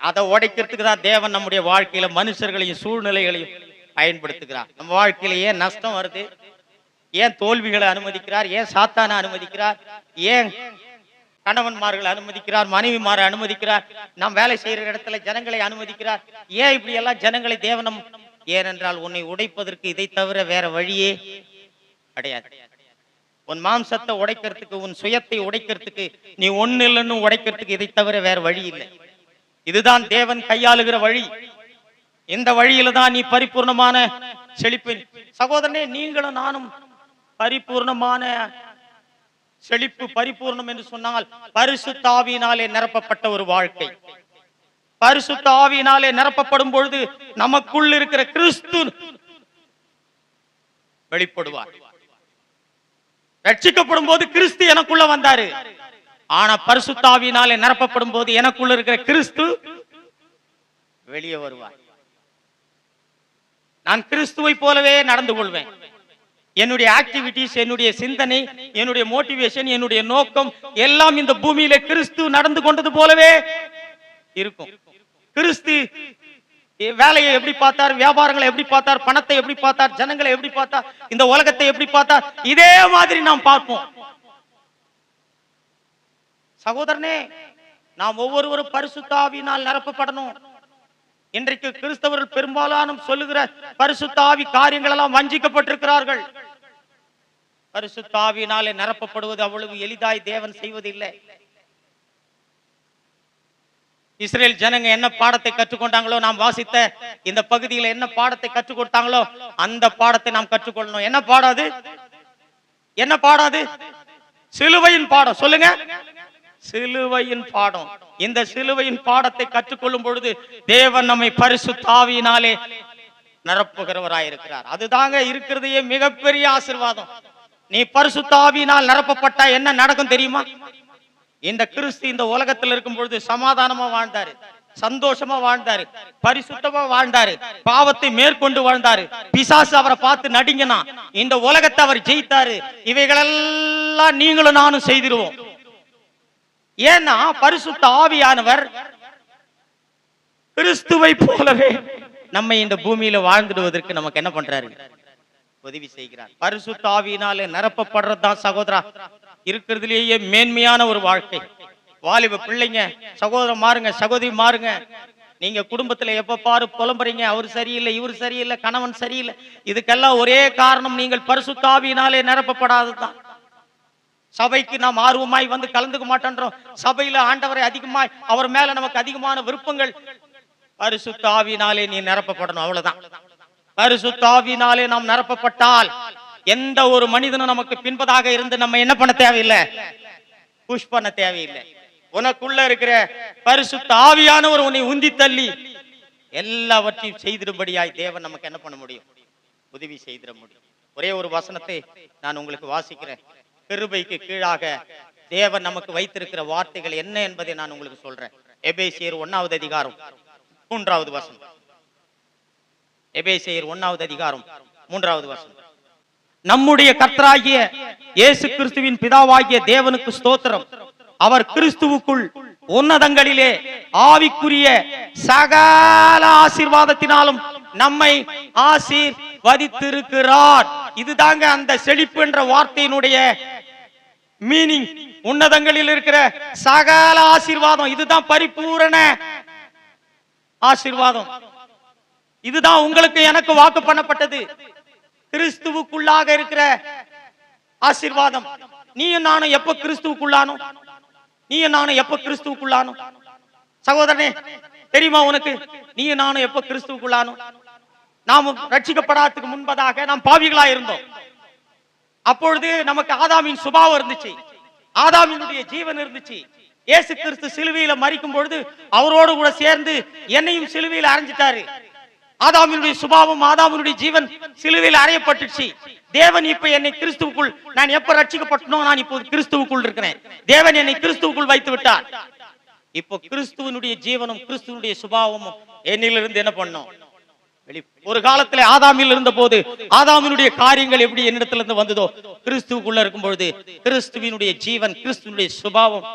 அதை உடைக்கிறதுக்கு தான் தேவன் நம்முடைய வாழ்க்கையில மனுஷர்களையும் சூழ்நிலைகளையும் பயன்படுத்துகிறார். நம்ம வாழ்க்கையில ஏன் நஷ்டம் வருது? ஏன் தோல்விகளை அனுமதிக்கிறார்? ஏன் சாத்தான அனுமதிக்கிறார்? ஏன் கணவன்மார்களை அனுமதிக்கிறார்? மனைவிமாரை அனுமதிக்கிறார்? நாம் வேலை செய்யற இடத்துல ஜனங்களை அனுமதிக்கிறார்? ஏன் இப்படி எல்லாம் ஜனங்களை தேவனம்? ஏனென்றால் உன்னை உடைப்பதற்கு இதை தவிர வேற வழியே கிடையாது. உன் மாம்சத்தை உடைக்கிறதுக்கு, உன் சுயத்தை உடைக்கிறதுக்கு, நீ ஒன்னு இல்லைன்னு உடைக்கிறதுக்கு இதை தவிர வேற வழி இல்லை. இதுதான் தேவன் கையாளுகிற வழி. இந்த வழியில தான் நீ பரிபூர்ணமான செழிப்பு. சகோதரனே, நீங்களும் நானும் பரிபூர்ணமான செழிப்பு, பரிபூர்ணம் என்று சொன்னால் பரிசுத்த ஆவியினாலே நிரப்பப்பட்ட ஒரு வாழ்க்கை. பரிசுத்த ஆவியினாலே நிரப்பப்படும் பொழுது நமக்குள் இருக்கிற கிறிஸ்து வெளிப்படுவார். ரட்சிக்கப்படும் போது கிறிஸ்து எனக்குள்ள வந்தாரு. ஆனா பரிசுத்த ஆவியினாலே நிரப்பப்படும் போது எனக்குள்ள இருக்கிற கிறிஸ்து வெளியே வருவார். நான் கிறிஸ்துவை போலவே நடந்து கொள்வேன். என்னுடைய ஆக்டிவிட்டிஸ், என்னுடைய சிந்தனை, என்னுடைய மோட்டிவேஷன், என்னுடைய நோக்கம் எல்லாம் இந்த பூமியில கிறிஸ்து நடந்து கொண்டது போலவே இருக்கும். கிறிஸ்து வேலையை எப்படி பார்த்தார்? வியாபாரங்களை எப்படி பார்த்தார்? பணத்தை எப்படி பார்த்தார்? ஜனங்களை எப்படி பார்த்தார்? இந்த உலகத்தை எப்படி பார்த்தார்? இதே மாதிரி நாம் பார்ப்போம். சகோதரனே, நாம் ஒவ்வொருவரும் பரிசுத்த ஆவியினால் நிரப்பப்படணும். இன்றைக்கு கிறிஸ்தவர்கள் பெரும்பாலான சொல்லுகிற பரிசுத்த ஆவி காரியங்கள் எல்லாம் வஞ்சிக்கப்பட்டிருக்கிறார்கள். பரிசுத்த ஆவியினாலே நிரப்பப்படுவது அவ்வளவு எளிதாய் தேவன் செய்வதில்லை. இஸ்ரேல் ஜனங்க என்ன பாடத்தை கற்றுக்கொண்டாங்களோ, நாம் வாசித்த இந்த பகுதியில் என்ன பாடத்தை கற்றுக் கொடுத்தாங்களோ அந்த பாடத்தை நாம் கற்றுக்கொள்ளணும். என்ன பாடாது? என்ன பாடாது? சிலுவையின் பாடம். சொல்லுங்க, சிலுவையின் பாடம். இந்த சிலுவையின் பாடத்தை கற்றுக்கொள்ளும் பொழுது தேவன் நம்மை பரிசுத்த ஆவியினாலே நிரப்புகிறவராயிருக்கிறார். அதுதாங்க இருக்கிறதையே மிகப்பெரிய ஆசீர்வாதம். நீ பரிசுத்த ஆவியினால் நிரப்பப்பட்டா என்ன நடக்கும் தெரியுமா? இந்த கிறிஸ்து இந்த உலகத்தில் இருக்கும் பொழுது சமாதானமா வாழ்ந்தாரு, சந்தோஷமா வாழ்ந்தாரு, பரிசுத்தமா வாழ்ந்தாரு, பாவத்தை மேற்கொண்டு வாழ்ந்தாரு. பிசாசு அவரை பார்த்து நடுங்கினா இந்த உலகத்தை அவர் ஜெயித்தாரு. இவைகளெல்லாம் நீங்களும் நானும் செய்திருவோம். ஏன்னா பரிசுத்த ஆவியானவர் கிறிஸ்துவை போலவே நம்ம இந்த பூமியில வாழ்ந்துடுவதற்கு நமக்கு என்ன பண்றாரு? உதவி செய்கிறார். பரிசுத்த ஆவியினாலே நிரப்பப்படுறதுதான் சகோதரா இருக்கிறதுலேயே மேன்மையான ஒரு வாழ்க்கை. வாலிப பிள்ளைங்க, சகோதரன் மாறுங்க, சகோதரி மாறுங்க. நீங்க குடும்பத்துல எப்ப பாரு புலம்புறீங்க, அவர் சரியில்லை, இவர் சரியில்லை, கணவன் சரியில்லை. இதுக்கெல்லாம் ஒரே காரணம் நீங்கள் பரிசுத்த ஆவியினாலே நிரப்பப்படாததுதான். சபைக்கு நாம் ஆர்வமாய் வந்து கலந்துக்க மாட்டோம். சபையில ஆண்டவரை அதிகமாய், அவர் மேல நமக்கு அதிகமான விருப்பங்கள். பரிசுத்த ஆவியினாலே நீ நிரப்பப்படணும், அவ்வளவுதான். பரிசுத்த ஆவியினாலே நாம் நிரப்பப்பட்டால் எந்த ஒரு மனிதனும் நமக்கு பின்பதாக இருந்து நம்ம என்ன பண்ண தேவையில்லை, புஷ் பண்ண தேவையில்லை. உனக்குள்ள இருக்கிற பரிசுத்த ஆவியானவர் உன்னை உந்தி தள்ளி எல்லாவற்றையும் செய்திடும்படியாய் தேவன் நமக்கு என்ன பண்ண முடியும்? உதவி செய்திட முடியும். ஒரே ஒரு வசனத்தை நான் உங்களுக்கு வாசிக்கிறேன். கிருபைக்கு கீழாக தேவன் நமக்கு வைத்திருக்கிற வார்த்தைகள் என்ன என்பதை நான் உங்களுக்கு சொல்றேன். எபேசியர் 1வது அதிகாரம் 3வது வசனம். எபேசியர் 1வது அதிகாரம் 3வது வசனம். நம்முடைய கர்த்தராகிய இயேசு கிறிஸ்துவின் பிதாவாகிய தேவனுக்கு ஸ்தோத்திரம். அவர் கிறிஸ்துவுக்குள் உன்னதங்களிலே ஆவிக்குரிய சகல ஆசீர்வாதத்தினாலும் நம்மை ஆசீர்வதித்திருக்கிறார். இதுதாங்க அந்த செழிப்பு என்ற வார்த்தையினுடைய மீனிங். உன்னதங்களில் இருக்கிற சகல ஆசீர்வாதம், இதுதான் பரிபூரண ஆசீர்வாதம். இதுதான் உங்களுக்கு எனக்கு வாக்கு பண்ணப்பட்டது. கிறிஸ்துவுக்குள்ளாக இருக்கிற ஆசீர்வாதம். நீயும் நானும் எப்ப கிறிஸ்துவுக்குள்ளானோ, நீயும் நானும் எப்ப கிறிஸ்துவுக்குள்ளானோ சகோதரனே தெரியுமா உனக்கு? நீயும் நானும் எப்ப கிறிஸ்துவுக்குள்ளானோ? நாம் ரட்சிக்கப்படாததுக்கு முன்பதாக நாம் பாவிகளா இருந்தோம். அப்பொழுது நமக்கு ஆதாமின் சுபாவம் இருந்துச்சு, ஆதாமினுடைய ஜீவன் இருந்துச்சு. இயேசு கிறிஸ்து சிலுவையில மரிக்கும் பொழுது அவரோடு கூட சேர்ந்து என்னையும் சிலுவையில அறைஞ்சிட்டாரு. ஆதாமினுடைய சுபாவம், ஆதாமினுடைய ஜீவன் சிலுவையில் அறையப்பட்டுச்சு. தேவன் இப்ப என்னை கிறிஸ்துவுக்குள், நான் எப்ப ரட்சிக்கப்பட்டனோ நான் இப்போது கிறிஸ்துவுக்குள் இருக்கிறேன். தேவன் என்னை கிறிஸ்துவுக்குள் வைத்து விட்டார். இப்போ கிறிஸ்துவனுடைய ஜீவனும் கிறிஸ்துவனுடைய சுபாவமும் என்னிலிருந்து என்ன பண்ணும்? ஒரு காலத்துல ஆதாமில் இருந்த போது ஆதாமினுடைய காரியங்கள் எப்படி என்னிடத்திலிருந்து வந்ததோ, கிறிஸ்துவுக்குள்ள இருக்கும் பொழுது கிறிஸ்துவினுடைய ஜீவன், கிறிஸ்துவனுடைய சுபாவம்,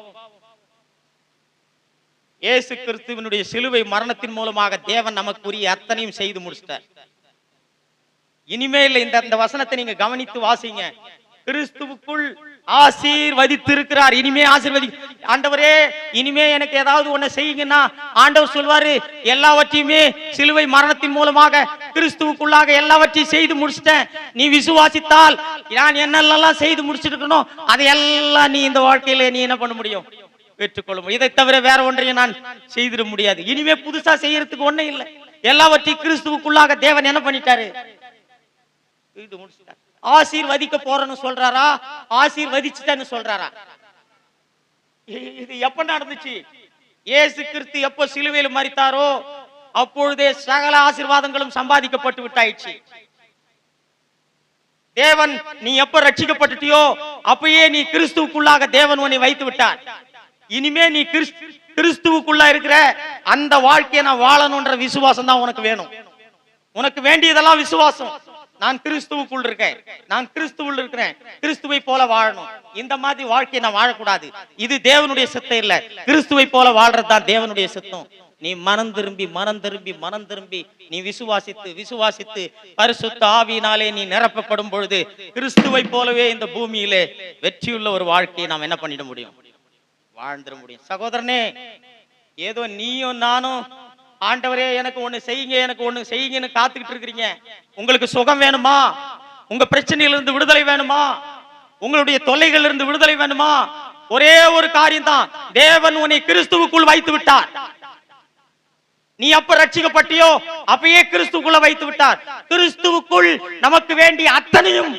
இயேசு கிறிஸ்துவினுடைய சிலுவை மரணத்தின் மூலமாக தேவன் நமக்குரிய அத்தனையும் செய்து முடிச்சிட்டார். இனிமேல் இந்த வசனத்தை நீங்க கவனித்து வாசிங்க. கிறிஸ்துவுக்குள் ஆசீர்வதித்திருக்கிறார். இனிமே ஆசீர்வதி. ஆண்டவரே இனிமே எனக்கு ஏதாவது ஒண்ணு செய்யுங்கன்னா ஆண்டவர் சொல்வாரு, எல்லாவற்றையுமே சிலுவை மரணத்தின் மூலமாக கிறிஸ்துவுக்குள்ளாக எல்லாவற்றையும் செய்து முடிச்சிட்டேன். நீ விசுவாசித்தால் நான் என்னெல்லாம் செய்து முடிச்சிருக்கணும் அதையெல்லாம் நீ இந்த வாழ்க்கையில நீ என்ன பண்ண முடியும்? பெற்றுக்கொள்ளும். இதை தவிர வேற ஒன்றையும் நான் செய்திட முடியாது. இனிமே புதுசா செய்யறதுக்கு ஒண்ணே இல்லை. எல்லாவற்றையும் கிறிஸ்துவுக்குள்ளாக தேவன் என்ன பண்ணிட்டாரு? ஆசீர்வதிக்க போறேன்னு சொல்றாரா, ஆசீர்வதிச்சுட்டேன்னு சொல்றாரா? இது எப்ப நடந்துச்சு? இயேசு கிறிஸ்து எப்போ சிலுவையில் மரித்தாரோ அப்பொழுதே சகல ஆசீர்வாதங்களும் சம்பாதிக்கப்பட்டு விட்டாயிடுச்சு. தேவன் நீ எப்ப ரட்சிக்கப்பட்டுட்டியோ அப்பயே நீ கிறிஸ்துவுக்குள்ளாக தேவன் உன்னை வைத்து விட்டார். இனிமே நீ கிறிஸ்துவுக்குள்ள இருக்கிற அந்த வாழ்க்கையை நான் வாழணும்ன்ற விசுவாசம் தான் உனக்கு வேணும். உனக்கு வேண்டியதெல்லாம் விசுவாசம். நான் கிறிஸ்துவுக்குள் இருக்கேன், நான் கிறிஸ்துவுள் இருக்கிறேன், கிறிஸ்துவை போல வாழணும். இந்த மாதிரி வாழ்க்கையை நான் வாழக்கூடாது. இது தேவனுடைய சித்தம் இல்ல. கிறிஸ்துவை போல வாழ்றதுதான் தேவனுடைய சித்தம். நீ மனம் திரும்பி மனம் திரும்பி மனம் திரும்பி நீ விசுவாசித்து விசுவாசித்து பரிசுத்த ஆவியினாலே நீ நிரப்பப்படும் பொழுது கிறிஸ்துவை போலவே இந்த பூமியிலே வெற்றியுள்ள ஒரு வாழ்க்கையை நாம் என்ன பண்ணிட முடியும்? வாழ்ந்துட முடியும். சகோதரனே, ஏதோ நீயும் நானும் ஆண்டவரே எனக்கு ஒண்ணு செய்யுங்க, எனக்கு ஒண்ணு செய்யுங்கன்னு காத்துக்கிட்டு இருக்கிறீங்க. உங்களுக்கு சுகம் வேணுமா? உங்க பிரச்சனையிலிருந்து விடுதலை வேணுமா? உங்களுடைய தொல்லைகள் இருந்து விடுதலை வேணுமா? ஒரே ஒரு காரியம் தான், தேவன் உன்னை கிறிஸ்துவுக்குள் வைத்து விட்டார். நீ அப்ப ரட்சிக்கப்பட்டியோ அப்பயே கிறிஸ்துவுக்குள்ள வைத்து விட்டார். கிறிஸ்துவுக்குள் நமக்கு வேண்டிய அத்தனையும்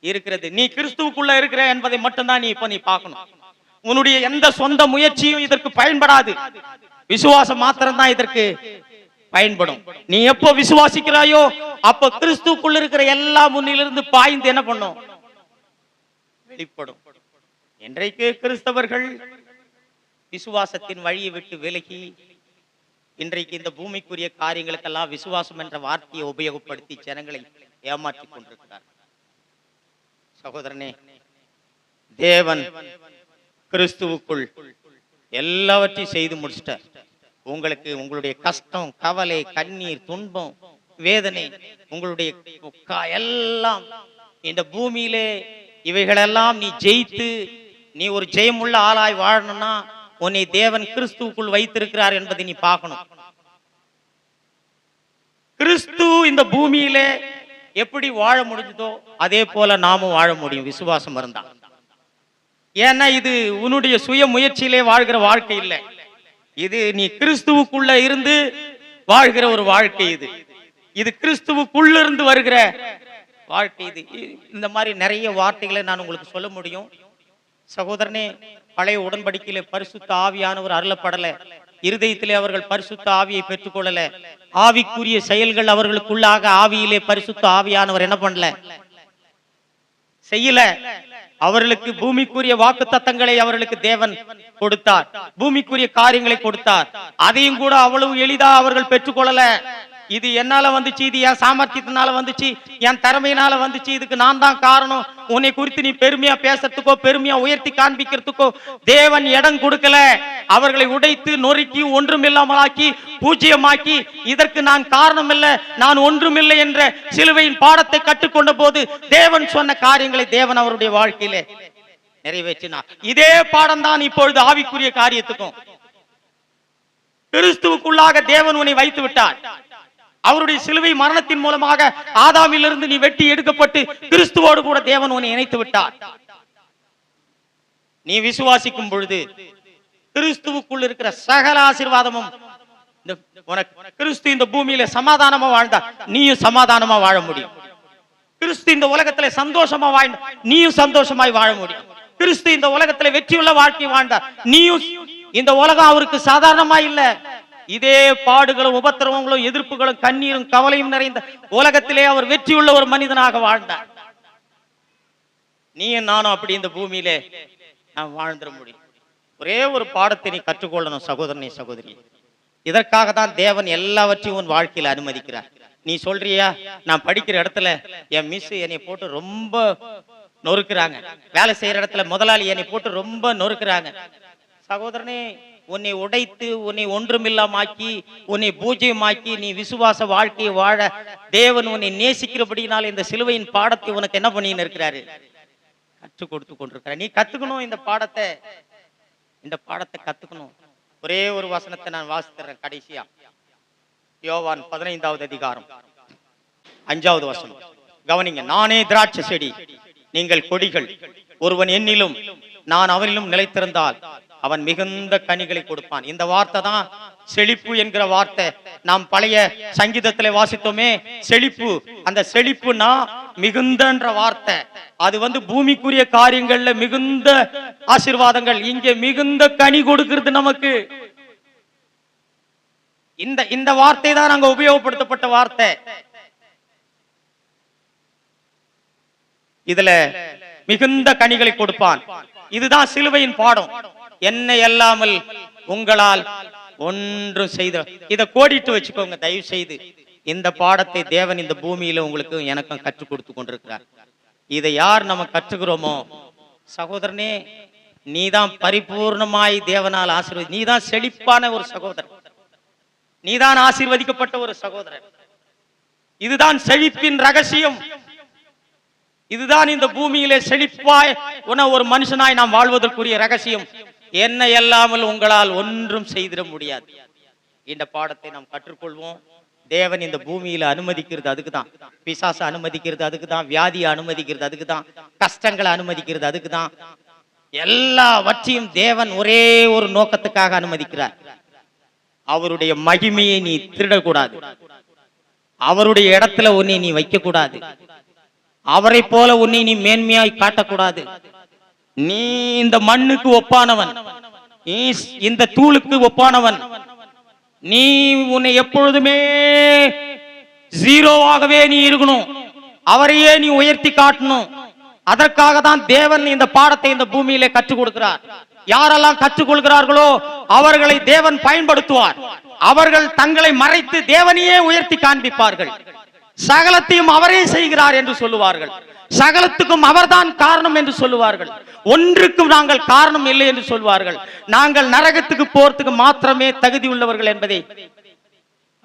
இருக்கிறது. நீ கிறிஸ்துவுக்குள்ள இருக்கிற என்பதை மட்டும்தான் நீ இப்ப நீ பார்க்கணும். உன்னுடைய எந்த சொந்த முயற்சியும் இதற்கு பயன்படாது. விசுவாசம் மாத்திரம் தான் இதற்கு பயன்படும். நீ எப்போ விசுவாசிக்கிறாயோ அப்ப கிறிஸ்துவுக்குள்ள இருக்கிற எல்லா முன்னிலிருந்து பாய்ந்து என்ன பண்ணும்? வெளிப்படும். இன்றைக்கு கிறிஸ்தவர்கள் விசுவாசத்தின் வழியை விட்டு விலகி இன்றைக்கு இந்த பூமிக்குரிய காரியங்களுக்கெல்லாம் விசுவாசம் என்ற வார்த்தையை உபயோகப்படுத்தி ஜனங்களை ஏமாற்றிக் கொண்டிருக்கிறார். சகோதரனே, தேவன் கிறிஸ்துவுக்குள் எல்லாவற்றையும் செய்து முடிச்சிட்டார். உங்களுக்கு உங்களுடைய கஷ்டம், கவலை, கண்ணீர், துன்பம், வேதனை, உங்களுடைய எல்லாம் இந்த பூமியிலே இவைகளெல்லாம் நீ ஜெயித்து நீ ஒரு ஜெயமுள்ள ஆளாய் வாழணும்னா உன்னை தேவன் கிறிஸ்துவுக்குள் வைத்திருக்கிறார் என்பதை நீ பார்க்கணும். கிறிஸ்து இந்த பூமியிலே எப்படி வாழ முடிஞ்சதோ அதே போல நாமும் வாழ முடியும் விசுவாசம் இருந்தா. ஏன்னா இது உன்னுடைய சுய முயற்சியிலே வாழ்கிற வாழ்க்கை இல்லை. இது நீ கிறிஸ்துவுக்குள்ள இருந்து வாழ்கிற ஒரு வாழ்க்கை. இது கிறிஸ்துவுக்குள்ள இருந்து வருகிற வாழ்க்கை. இந்த மாதிரி நிறைய வார்த்தைகளை நான் உங்களுக்கு சொல்ல முடியும். சகோதரனே, பழைய உடன்படிக்கையிலே பரிசுத்த ஆவியானவர் அருளப்படல. இருதயத்திலே அவர்கள் பரிசுத்த ஆவியை பெற்றுக்கொள்ளல. ஆவிக்குரிய செயல்கள் அவர்களுக்குள்ளாக ஆவியிலே பரிசுத்த ஆவியானவர் என்ன பண்ணல, செய்யல. அவர்களுக்கு பூமிக்குரிய வாக்கு தத்தங்களை அவர்களுக்கு தேவன் கொடுத்தார், பூமிக்குரிய காரியங்களை கொடுத்தார். அதையும் கூட அவ்வளவு எளிதா அவர்கள் பெற்றுக்கொள்ளல. இது என்னால வந்துச்சு, இது என் சாமர்த்தியத்தினால வந்துச்சு, என் திறமையினால வந்துச்சு, இதுக்கு நான் தான் காரணம், உன்னை குறித்து நீ பெருமையா பேசுறதுக்கோ பெருமையா உயர்த்தி காண்பிக்கிறதுக்கோ தேவன் இடம் கொடுக்கல. அவர்களை உடைத்து நொறுக்கி ஒன்றுமில்லாமலாக்கி பூஜ்யமாக்கி இதற்கு நான் காரணம் இல்லை, நான் ஒன்றுமில்லை என்ற சிலுவையின் பாடத்தை கற்றுக்கொண்ட போது தேவன் சொன்ன காரியங்களை தேவன் அவருடைய வாழ்க்கையிலே நிறைவேற்றினார். இதே பாடம் தான் இப்பொழுது ஆவிக்குரிய காரியத்துக்கும். கிறிஸ்துவுக்குள்ளாக தேவன் உன்னை வைத்து விட்டார். அவருடைய சிலுவை மரணத்தின் மூலமாக ஆதாமிலிருந்து நீ வெட்டி எடுக்கப்பட்டு கிறிஸ்துவோடு கூட தேவன் உன்னை இணைத்து விட்டார். நீ விசுவாசிக்கும் பொழுது கிறிஸ்துவுக்குள் இருக்கிற சகல ஆசீர்வாதமும் கிறிஸ்து இந்த பூமியில சமாதானமா வாழ்ந்தா நீயும் சமாதானமா வாழ முடியும். கிறிஸ்து இந்த உலகத்துல சந்தோஷமா வாழ்ந்தா நீயும் சந்தோஷமாய் வாழ முடியும். கிறிஸ்து இந்த உலகத்துல வெற்றியுள்ள வாழ்க்கை வாழ்ந்தா நீயும், இந்த உலகம் அவருக்கு சாதாரணமா இல்ல, இதே பாடுகளும் உபத்திரவங்களும் எதிர்ப்புகளும் கண்ணீரும் கவலையும் நிறைந்த உலகத்திலே அவர் வெற்றியுள்ள ஒரு மனிதனாக வாழ்ந்தார். நீயும் நானும் அப்படி இந்த பூமியிலே நாம் வாழ்ந்துட முடியும். ஒரே ஒரு பாடத்தை நீ கற்றுக்கொள்ளணும் சகோதரனே சகோதரி. இதற்காக தான் தேவன் எல்லாவற்றையும் உன் வாழ்க்கையில அனுமதிக்கிறார். நீ சொல்றியா, நான் படிக்கிற இடத்துல என் மிஸ் என்னை போட்டு ரொம்ப நொறுக்குறாங்க, வேலை செய்யற இடத்துல முதலாளி என்னை போட்டு ரொம்ப நொறுக்குறாங்க. சகோதரனே, உன்னை உடைத்து உன்னை ஒன்றுமில்லாமாக்கி உன்னை பூஜ்யமாக்கி நீ விசுவாச வாழ்க்கையை வாழ தேவன் உன்னை நேசிக்கிறபடினால இந்த சிலுவையின் பாடத்தை உனக்கு என்ன பண்ணின்னு இருக்கிறாரு, கற்றுக் கொடுத்து கொண்டிருக்கிற. நீ கத்துக்கணும் இந்த பாடத்தை கத்துக்கணும். ஒரே ஒரு வசனத்தை நான் வாசிக்கிறேன் கடைசியா. யோவான் 15வது அதிகாரம் 5வது வசனம் கவனிங்க. நானே திராட்சை செடி, நீங்கள் கொடிகள். ஒருவன் என்னிலும் நான் அவனிலும் நிலைத்திருந்தால் அவன் மிகுந்த கனிகளை கொடுப்பான். இந்த வார்த்தை தான் செழிப்பு என்கிற வார்த்தை. நாம் பழைய சங்கீதத்திலே வாசித்தோமே செழிப்பு. அந்த செழிப்புனா மிகுந்தன்ற வார்த்தை. அது பூமிக்குரிய காரியங்கள்ல மிகுந்த ஆசீர்வாதங்கள், இங்கே மிகுந்த கனி கொடுக்கிறது நமக்கு. இந்த வார்த்தை தான் அங்க உபயோகப்படுத்தப்பட்ட வார்த்தை. இதுல மிகுந்த கனிகளை கொடுப்பான். இதுதான் சிலுவையின் பாடம். என்னை அல்லாமல் உங்களால் ஒன்றும் செய்த, இதை கோடிட்டு வச்சுக்கோங்க தயவு செய்து. இந்த பாடத்தை தேவன் இந்த பூமியில உங்களுக்கு எனக்கும் கற்றுக் கொடுத்து கொண்டிருக்கிறார். இதை யார் நம்ம கற்றுக்கிறோமோ சகோதரனே, நீதான் பரிபூர்ணமாய் தேவனால் ஆசீர்வதி, நீதான் செழிப்பான ஒரு சகோதரன், நீதான் ஆசீர்வதிக்கப்பட்ட ஒரு சகோதரன். இதுதான் செழிப்பின் ரகசியம். இதுதான் இந்த பூமியிலே செழிப்பாய் ஒரு மனுஷனாய் நாம் வாழ்வதற்குரிய ரகசியம். என்ன இல்லாமல் உங்களால் ஒன்றும் செய்திட முடியாது. இந்த பாடத்தை நாம் கற்றுக்கொள்வோம். தேவன் இந்த பூமியில அனுமதிக்கிறது அதுக்குதான், பிசாசை அனுமதிக்கிறது அதுக்குதான், வியாதியை அனுமதிக்கிறது அதுக்குதான், கஷ்டங்களை அனுமதிக்கிறது அதுக்குதான். எல்லாவற்றையும் தேவன் ஒரே ஒரு நோக்கத்துக்காக அனுமதிக்கிறார். அவருடைய மகிமையை நீ திருடக்கூடாது, அவருடைய இடத்துல உன்னை நீ வைக்க கூடாது, அவரை போல உன்னை நீ மேன்மையாய் காட்டக்கூடாது. நீ இந்த மண்ணுக்கு ஒப்பானவன், நீ இந்த தூளுக்கு ஒப்பானவன். நீ உன்னை எப்பொழுதுமே ஜீரோவாகவே நீ இருக்கணும், அவரையே நீ உயர்த்தி காட்டணும். அதற்காக தான் தேவன் இந்த பாடத்தை இந்த பூமியிலே கற்றுக் கொடுக்கிறார். யாரெல்லாம் கற்றுக்கொள்கிறார்களோ அவர்களை தேவன் பயன்படுத்துவார். அவர்கள் தங்களை மறைத்து தேவனையே உயர்த்தி காண்பிப்பார்கள். சகலத்தையும் அவரே செய்கிறார் என்று சொல்லுவார்கள். சகலத்துக்கும் அவர்தான் காரணம் என்று சொல்லுவார்கள். ஒன்றுக்கும் நாங்கள் காரணம் இல்லை என்று சொல்வார்கள். நாங்கள் நரகத்துக்கு போறதுக்கு மாத்திரமே தகுதி உள்ளவர்கள் என்பதை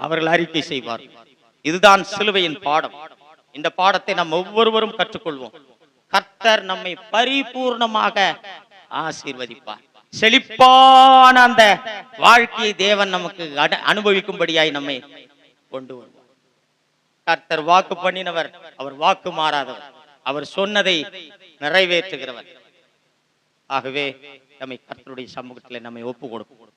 அவர்கள் அறிக்கை செய்வார்கள். இதுதான் சிலுவையின் பாடம். இந்த பாடத்தை நாம் ஒவ்வொருவரும் கற்றுக்கொள்வோம். கர்த்தர் நம்மை பரிபூர்ணமாக ஆசீர்வதிப்பார். செழிப்பான அந்த வாழ்க்கையை தேவன் நமக்கு அனுபவிக்கும்படியாய் நம்மை கொண்டு வருவார். கர்த்தர் வாக்கு பண்ணினவர், அவர் வாக்கு மாறாதவர், அவர் சொன்னதை நிறைவேற்றுகிறவர். ஆகவே நம்மை கர்த்தருடைய சமூகத்தில் நம்மை ஒப்பு கொடுப்போம்.